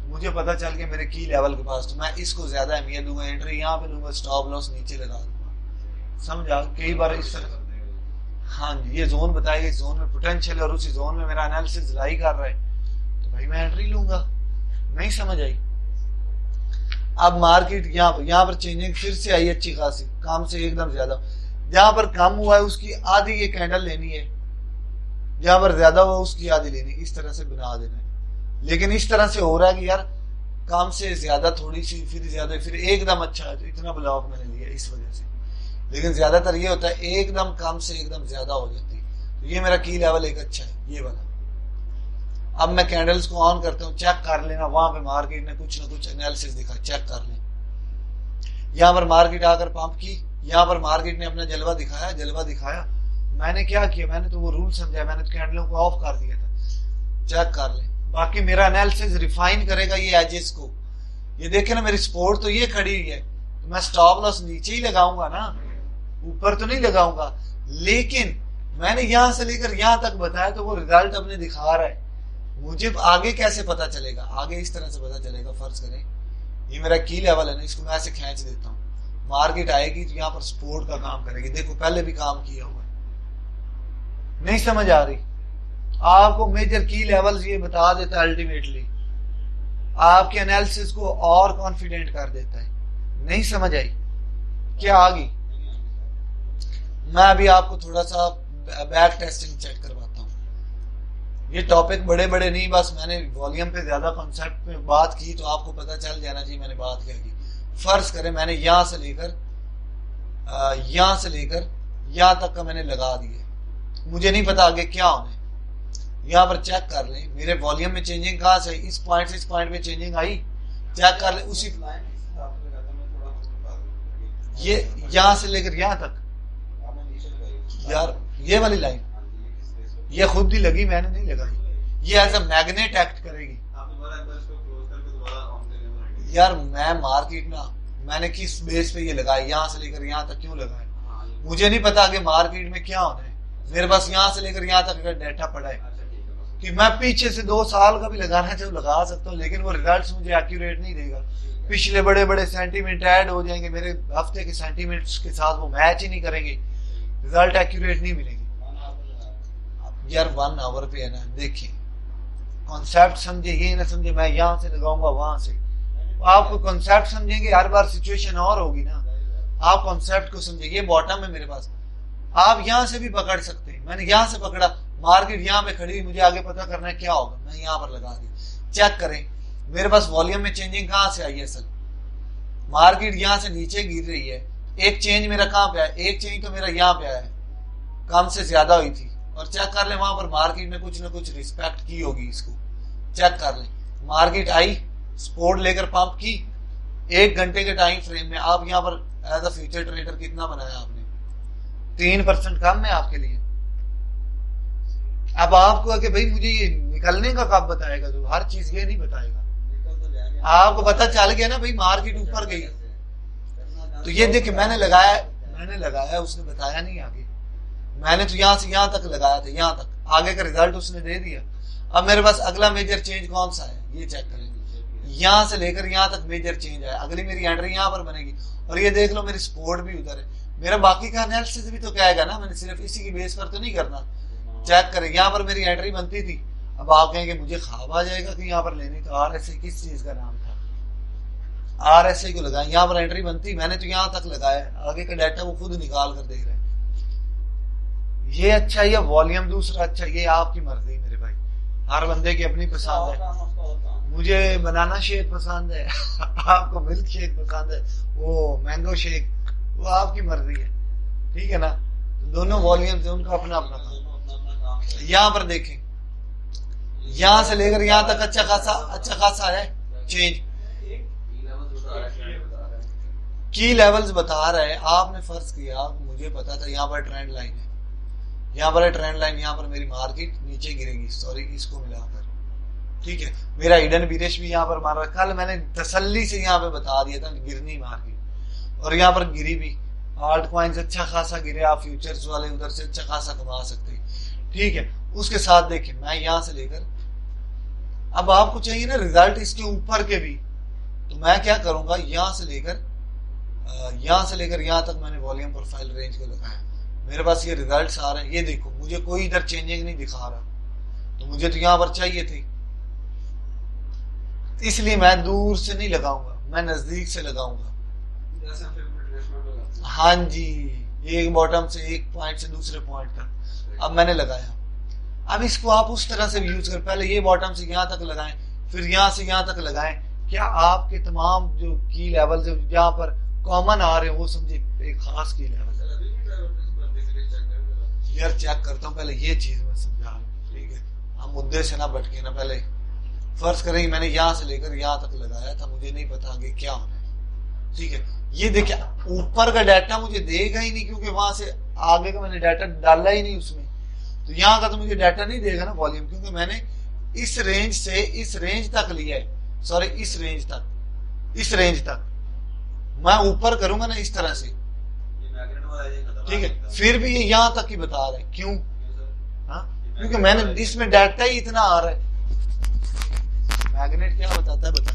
तो मुझे पता चल गया मेरे की लेवल के पास, तो मैं इसको ज्यादा अहमियत दूंगा, एंट्री यहाँ पे दूंगा, स्टॉप लॉस नीचे लगा दूंगा। समझा, कई बार इस तरह, हाँ जी, ये जोन बताएगा, इस जोन में पोटेंशियल और उसी जोन में मेरा एनालिसिस लाई कर रहा है, तो भाई मैं एंट्री लूंगा। नहीं समझ आई। अब मार्केट यहाँ पर चेंजिंग फिर से आई अच्छी खासी, कम से एकदम ज्यादा, जहां पर कम हुआ है उसकी आधी ये कैंडल लेनी है, जहां पर ज्यादा हुआ उसकी आधी लेनी, इस तरह से बना देना है। लेकिन इस तरह से हो रहा है कि यार कम से ज्यादा थोड़ी सी, फिर ज्यादा, फिर एकदम अच्छा है, तो इतना ब्लॉक मैंने लिया इस वजह से। लेकिन ज्यादातर ये होता है एकदम कम से एकदम ज्यादा हो जाती है। तो ये मेरा की लेवल एक अच्छा है, ये वाला। अब मैं कैंडल्स को ऑन करता हूँ, चेक कर लेना, वहां पे मार्केट ने कुछ ना कुछ एनालिसिस दिखा, चेक कर लें। यहाँ पर मार्केट आकर पंप की, यहाँ पर मार्केट ने अपना जलवा दिखाया। मैंने क्या किया, मैंने तो वो रूल समझा, मैंने तो कैंडलों को ऑफ कर दिया था। चेक कर लें, बाकी मेरा एनालिसिस रिफाइन करेगा ये एजेस को। ये देखे ना, मेरी सपोर्ट तो ये खड़ी हुई है, तो मैं स्टॉप लॉस नीचे ही लगाऊंगा ना, ऊपर तो नहीं लगाऊंगा। लेकिन मैंने यहां से लेकर यहां तक बताया, तो वो रिजल्ट अपने दिखा रहा है। मुझे आगे कैसे पता चलेगा, आगे इस तरह से पता चलेगा। फर्ज करें ये मेरा की लेवल है ना, इसको मैं ऐसे खींच देता हूँ, मार्केट आएगी तो यहाँ पर सपोर्ट का काम करेगी। देखो पहले भी काम किया हुआ है। नहीं समझ आ रही आपको, मेजर की लेवल्स ये बता देता है, अल्टीमेटली आपके एनालिसिस को और कॉन्फिडेंट कर देता है। नहीं समझ आई क्या आ गई? मैं अभी आपको थोड़ा सा बैक टेस्टिंग चेक करवाता हूँ। ये टॉपिक बड़े बड़े नहीं, बस मैंने वॉल्यूम पे ज्यादा कॉन्सेप्ट पे बात की, तो आपको पता चल जाना चाहिए मैंने बात क्या की। फर्ज करें मैंने यहां से लेकर यहां तक का मैंने लगा दिया, मुझे नहीं पता आगे क्या होना है। यहाँ पर चेक कर लें मेरे वॉल्यूम में चेंजिंग कहाँ से, इस पॉइंट से इस पॉइंट में चेंजिंग आई, चेक कर लें। उसी ये यहां से लेकर यहां तक, यार ये वाली लाइन ये खुद ही लगी, मैंने नहीं लगाई। ये एज अ मैग्नेट एक्ट करेगी। यार मैं मार्केट ना, मैंने किस बेस पे ये लगाई, यहां से लेकर यहां तक क्यों लगाया, मुझे नहीं पता आगे मार्केट में क्या होना है। मेरे पास यहां से लेकर यहां तक का डाटा पड़ा है, कि मैं पीछे से 2 साल का भी लगाना चाहूँ लगा सकता हूँ, लेकिन वो रिजल्ट्स मुझे एक्यूरेट नहीं देगा। पिछले बड़े बड़े सेंटीमेंट ऐड हो जाएंगे मेरे हफ्ते के सेंटीमेंट्स के साथ, वो मैच ही नहीं करेंगे, रिजल्ट एक्यूरेट नहीं मिलेगी। यार 1 आवर पे है ना, देखिए कॉन्सेप्ट समझे, ये ना समझे मैं यहाँ से लगाऊंगा वहां से। आप कॉन्सेप्ट समझेंगे, हर बार सिचुएशन और होगी ना। आप कॉन्सेप्ट को समझे, ये बॉटम है मेरे पास, आप यहाँ से भी पकड़ सकते हैं। मैंने यहाँ से पकड़ा, मार्केट यहाँ पे खड़ी, मुझे आगे पता करना है क्या होगा, मैं यहाँ पर लगा दी। चेक करें मेरे पास वॉल्यूम में चेंजिंग कहाँ से आई है। असल मार्केट यहाँ से नीचे गिर रही है, एक चेंज मेरा कहाँ पे आया, एक चेंज तो मेरा यहाँ पे आया है, कम से ज्यादा हुई थी। और चेक कर ले वहां पर मार्केट ने कुछ ना कुछ रिस्पेक्ट की होगी इसको, चेक कर ले। मार्केट आई, सपोर्ट लेकर पंप की, 1 घंटे के टाइम फ्रेम में आप यहाँ पर एज अ फ्यूचर ट्रेडर कितना बनाया आपने, 3% कम है आपके लिए। अब आपको आके भाई मुझे ये निकलने का कब बताएगा, तो हर चीज ये नहीं बताएगा। आपको पता चल गया ना भाई मार्केट ऊपर गई, तो ये देखिए मैंने लगाया उसने बताया नहीं आगे। मैंने तो यहाँ से यहाँ तक लगाया था, यहाँ तक, आगे का रिजल्ट उसने दे दिया। अब मेरे पास अगला मेजर चेंज कौन सा है, ये चेक करेंगे। यहाँ से लेकर यहाँ तक मेजर चेंज है, अगली मेरी एंट्री यहाँ पर बनेगी। और ये देख लो मेरी सपोर्ट भी उधर है। मेरा बाकी का एनालिसिस भी तो कहेगा ना, मैंने सिर्फ इसी की बेस पर तो नहीं करना। चेक करें, यहाँ पर मेरी एंट्री बनती थी। अब आप कहेंगे मुझे ख्वाब आ जाएगा कि यहाँ पर लेनी, तो RSI किस चीज का नाम था, RSI को लगाया, यहाँ पर एंट्री बनती, मैंने तो यहाँ तक लगाया, आगे का डाटा वो खुद निकाल कर देख रहे हैं। ये अच्छा है या वॉल्यूम दूसरा अच्छा, ये आपकी मर्जी मेरे भाई, हर बंदे की अपनी पसंद है। मुझे बनाना शेक पसंद है आपको मिल्क शेक पसंद है, वो मैंगो शेक, वो आपकी मर्जी है, ठीक है ना। तो दोनों वॉल्यूम से उनका अपना अपना काम। यहाँ पर देखें, यहाँ से लेकर यहाँ तक अच्छा खासा है चेंज, की लेवल्स बता रहा है। आपने फर्ज किया, मुझे पता था यहाँ पर ट्रेंड लाइन है, यहाँ पर ट्रेंड लाइन, यहाँ पर मेरी मार्केट नीचे गिरेगी, सॉरी इसको मिलाकर, ठीक है। मेरा हिडन बीरेश भी यहाँ पर मार रहा, कल मैंने तसल्ली से यहाँ पे बता दिया था गिरनी मार्केट, और यहाँ पर गिरी भी। आल्ट कॉइन्स अच्छा खासा गिरे, आप फ्यूचर्स वाले उधर से अच्छा खासा कमा सकते हैं, ठीक है। उसके साथ देखिए मैं यहाँ से लेकर, अब आपको चाहिए ना रिजल्ट इसके ऊपर के भी, तो मैं क्या करूंगा, यहाँ से लेकर यहाँ तक मैंने वॉल्यूम प्रोफाइल रेंज को लगाया। मेरे पास ये रिजल्ट्स आ रहे हैं, ये देखो मुझे कोई इधर चेंजिंग नहीं दिखा रहा, तो मुझे तो यहाँ पर चाहिए थी, इसलिए मैं दूर से नहीं लगाऊंगा, मैं नजदीक से लगाऊंगा। हाँ जी, एक बॉटम से एक पॉइंट से दूसरे पॉइंट तक अब मैंने लगाया। अब इसको आप उस तरह से यूज कर, पहले ये बॉटम से यहाँ तक लगाएं, फिर यहाँ से यहाँ तक लगाएं। क्या आपके तमाम जो की लेवल जो यहाँ पर कॉमन आ रहे हैं वो समझे एक खास की लेवल। यार चेक करता हूँ, पहले ये चीज मैं समझा, ठीक है, हम मुद्दे से ना भटके ना। पहले फर्ज करें मैंने यहाँ से लेकर यहाँ तक लगाया था, मुझे नहीं पता आगे क्या होना है, ठीक है। ये देखिए ऊपर का डाटा मुझे देगा ही नहीं, क्योंकि वहां से आगे का मैंने डाटा डाला ही नहीं उसमें, तो यहाँ का तो मुझे डाटा नहीं देगा ना वॉल्यूम, क्योंकि मैंने इस रेंज से इस रेंज तक लिया है, सॉरी इस रेंज तक मैं ऊपर करूंगा ना इस तरह से, ठीक है। फिर भी ये यहाँ तक ही बता रहे, क्यों? हाँ, क्योंकि मैंने इसमें डाटा ही इतना आ रहा है। मैग्नेट क्या बताता है, बता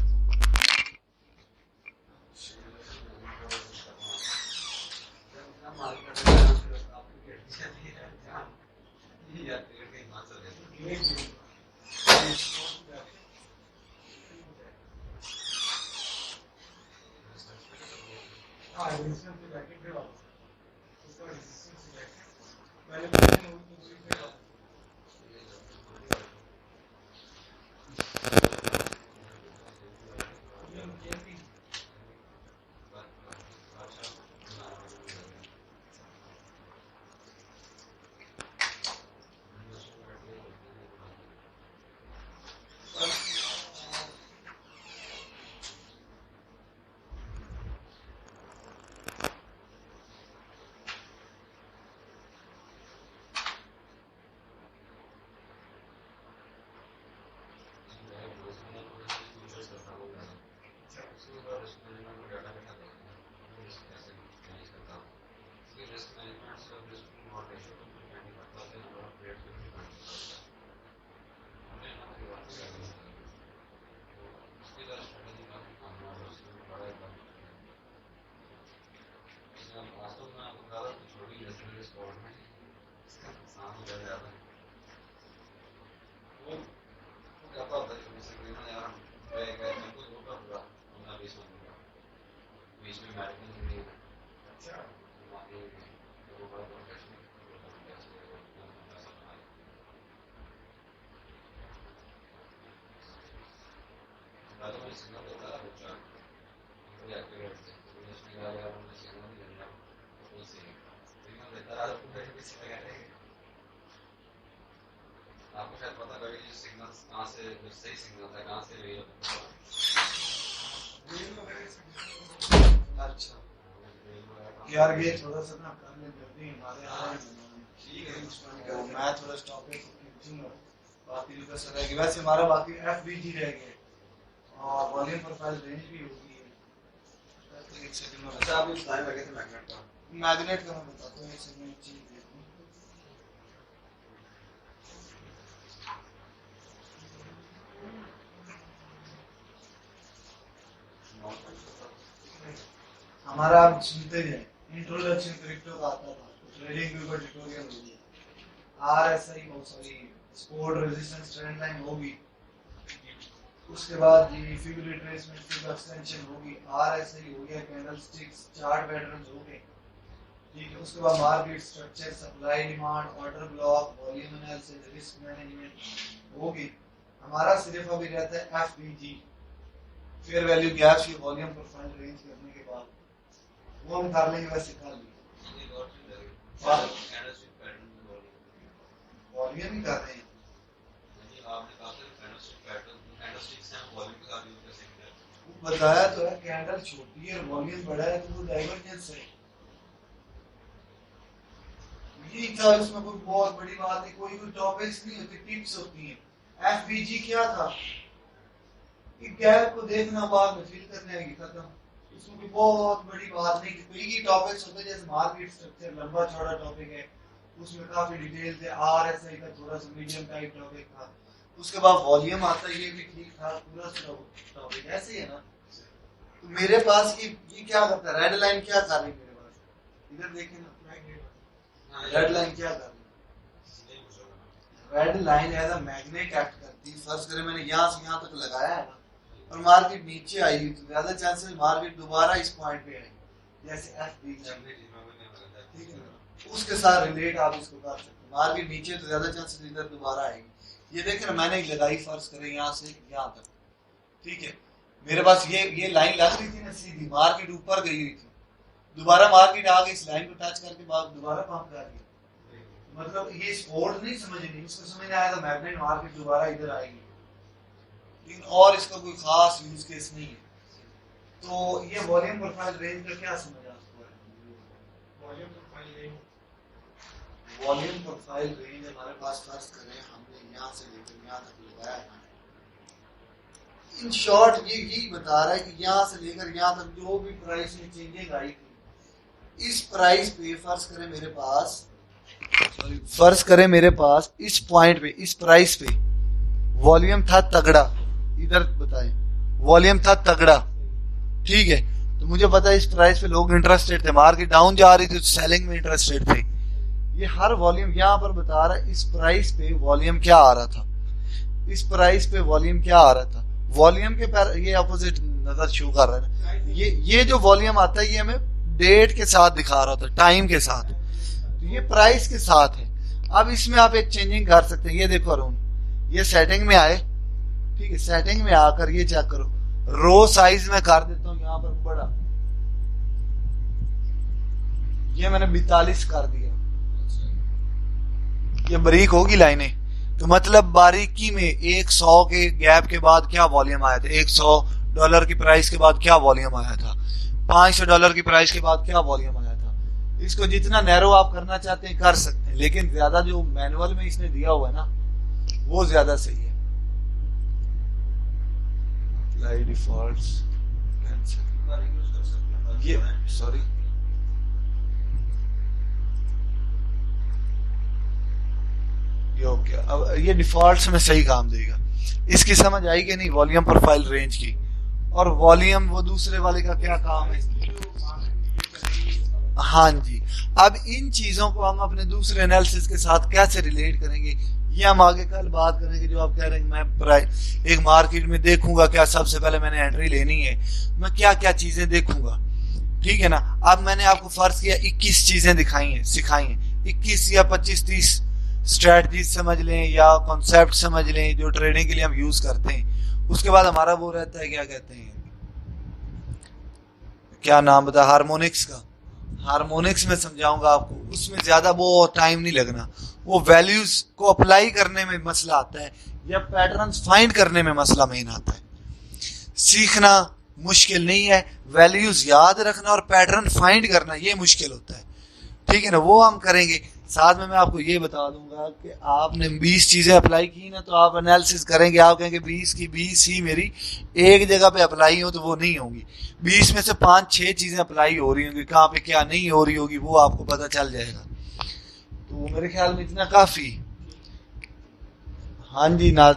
सिग्नल देता है वो चार्ट वो एक्यूरेट थे तो उसने कहा यार मुझे सिग्नल नहीं देना वो सही सिग्नल देता है आपको कहीं भी सिग्नल आएगा आपको शायद पता कभी ये सिग्नल कहाँ से जो सही सिग्नल था कहाँ से रेल अच्छा यार ये थोड़ा सा ना करने जल्दी हमारे यहाँ ठीक है तो मैं थोड़ा स्टॉप पे खींचूंगा बाकी जो कसर रहेगी वैसे हमारा बाकी FBG रह गया और वॉल्यूम प्रोफाइल रेंज भी होगी एक सेकंड में अच्छा आप इस टाइम लगे थे मैग्नेट का मैग्नेट का मैं बताता हूँ एक सेकंड चीज देखूं हमारा आप सुनते जाए इंट्रोडक्शन क्रिप्टो का आता था ट्रेडिंग के ऊपर ट्यूटोरियल हो गया RSI sorry support resistance trend line होगी उसके बाद ये फिगर रिट्रेसमेंट फिगर एक्सटेंशन होगी RSI हो गया कैंडलस्टिक्स चार्ट पैटर्न्स हो गए ठीक है उसके बाद market structure supply demand order block volume analysis risk management होगी हमारा सिर्फ अभी रहता है FBG फेयर वैल्यू गैप्स की वॉल्यूम प्रोफाइल रेंज करने के बाद वो हम कर लेंगे वैसे कर लेंगे वॉल्यूम ही कर रहे हैं आपने कहा था कैंडलस्टिक पैटर्न कैंडलस्टिक्स हैं वॉल्यूम के साथ यूज कर सकते हैं बताया तो है कैंडल छोटी है वॉल्यूम बड़ा है तो वो डाइवर्जेंस है ये था इसमें कोई बहुत बड़ी बात नहीं कोई टॉपिक्स नहीं होती टिप्स होती हैं FBG क्या था कि गैप को देखना बाद में फिल करने की खत्म इसमें कोई बहुत बड़ी बात नहीं कि कोई ही टॉपिक्स होते जैसे मार्केट स्ट्रक्चर लंबा चौड़ा टॉपिक है उसमें काफी डिटेल थे RSI का थोड़ा सा मीडियम टाइप टॉपिक था उसके बाद वॉल्यूम आता है ये भी ठीक था पूरा टॉपिक ऐसे ही है ना तो मेरे पास ये क्या करता है रेड लाइन क्या कर रही है मेरे पास इधर देखें ना रेड लाइन क्या कर रही है red line as a magnet act करती है फर्स्ट करें मैंने यहाँ से यहाँ तक लगाया है ना और मार्केट नीचे आई तो ज्यादा चांसेस मार्केट दोबारा इस पॉइंट पे आएगी जैसे FBG ठीक है उसके साथ रिलेट आप इसको कर सकते हैं मार्केट नीचे तो ज्यादा चांसेस इधर दोबारा आएगी ये देख रहे मैंने लगाई फर्ज करें यहाँ से यहाँ तक ठीक है मेरे पास ये लाइन लग रही थी ना सीधी मार्केट ऊपर गई हुई थी दोबारा मार्केट आ गई इस लाइन को टच करके बाद दोबारा पंप कर दिया मतलब ये सपोर्ट नहीं समझनी उसको समझ आया था मैग्नेट मार्केट दोबारा इधर आएगी लेकिन और इसका कोई खास यूज केस नहीं है तो ये वॉल्यूम प्रोफाइल रेंज का क्या समझ आपको है वॉल्यूम प्रोफाइल रेंज हमारे पास फर्ज करें हमने यहाँ से लेकर यहाँ तक लगाया है इन शॉर्ट ये यही बता रहा है कि यहाँ से लेकर यहाँ तक जो भी प्राइस में चेंजिंग आई थी इस प्राइस पे फर्ज करें मेरे पास इस पॉइंट पे इस प्राइस पे वॉल्यूम था तगड़ा इधर बताएं वॉल्यूम था तगड़ा ठीक है तो मुझे पता है इस प्राइस पे लोग इंटरेस्टेड थे मार्केट डाउन जा रही थी तो सेलिंग में इंटरेस्टेड थे ये हर वॉल्यूम यहाँ पर बता रहा है इस प्राइस पे वॉल्यूम क्या आ रहा था इस प्राइस पे वॉल्यूम क्या आ रहा था वॉल्यूम के पर ये अपोजिट नजर शो कर रहा है ये जो वॉल्यूम आता है ये हमें डेट के साथ दिखा रहा था टाइम के साथ तो ये प्राइस के साथ है अब इसमें आप एक चेंजिंग कर सकते हैं ये देखो अरुण ये सेटिंग में आए ठीक है सेटिंग में आकर ये चेक करो रो साइज में कर देता हूँ यहाँ पर बड़ा ये मैंने 42 कर दिया ये बारीक होगी लाइनें तो मतलब बारीकी में 100 के गैप के बाद क्या वॉल्यूम आया था $100 की प्राइस के बाद क्या वॉल्यूम आया था $500 की प्राइस के बाद क्या वॉल्यूम आया था इसको जितना नैरो आप करना चाहते हैं कर सकते हैं लेकिन ज्यादा जो मैनुअल में इसने दिया हुआ है ना वो ज्यादा सही है डिफॉल्ट्स ये सॉरी ओके अब ये डिफॉल्ट्स में सही काम देगा इसकी समझ आई कि नहीं वॉल्यूम प्रोफाइल रेंज की और वॉल्यूम वो दूसरे वाले का क्या काम है हाँ जी अब इन चीजों को हम अपने दूसरे एनालिसिस के साथ कैसे रिलेट करेंगे ये हम आगे कल बात करेंगे जो आप कह रहे हैं मैं एक मार्केट में देखूंगा क्या सबसे पहले मैंने एंट्री लेनी है मैं क्या क्या चीजें देखूंगा ठीक है ना अब मैंने आपको फर्ज किया 21 चीजें सिखाई हैं 21 या 25-30 स्ट्रेटजी समझ लें या कॉन्सेप्ट समझ लें जो ट्रेडिंग के लिए हम यूज करते हैं उसके बाद हमारा वो रहता है, क्या कहते हैं, क्या नाम बता, हार्मोनिक्स का। हार्मोनिक्स में समझाऊंगा आपको, उसमें ज्यादा वो टाइम नहीं लगना। वो वैल्यूज को अप्लाई करने में मसला आता है, या पैटर्न्स फाइंड करने में मसला मेन आता है। सीखना मुश्किल नहीं है, वैल्यूज याद रखना और पैटर्न फाइंड करना ये मुश्किल होता है, ठीक है ना। वो हम करेंगे। साथ में मैं आपको ये बता दूंगा कि आपने 20 चीजें अप्लाई की ना, तो आप एनालिसिस करेंगे, आप कहेंगे 20 की 20 ही मेरी एक जगह पे अप्लाई हो, तो वो नहीं होगी। 20 में से 5-6 चीजें अप्लाई हो रही होंगी, कहाँ पे क्या नहीं हो रही होगी वो आपको पता चल जाएगा। तो मेरे ख्याल में इतना काफी। हाँ जी ना।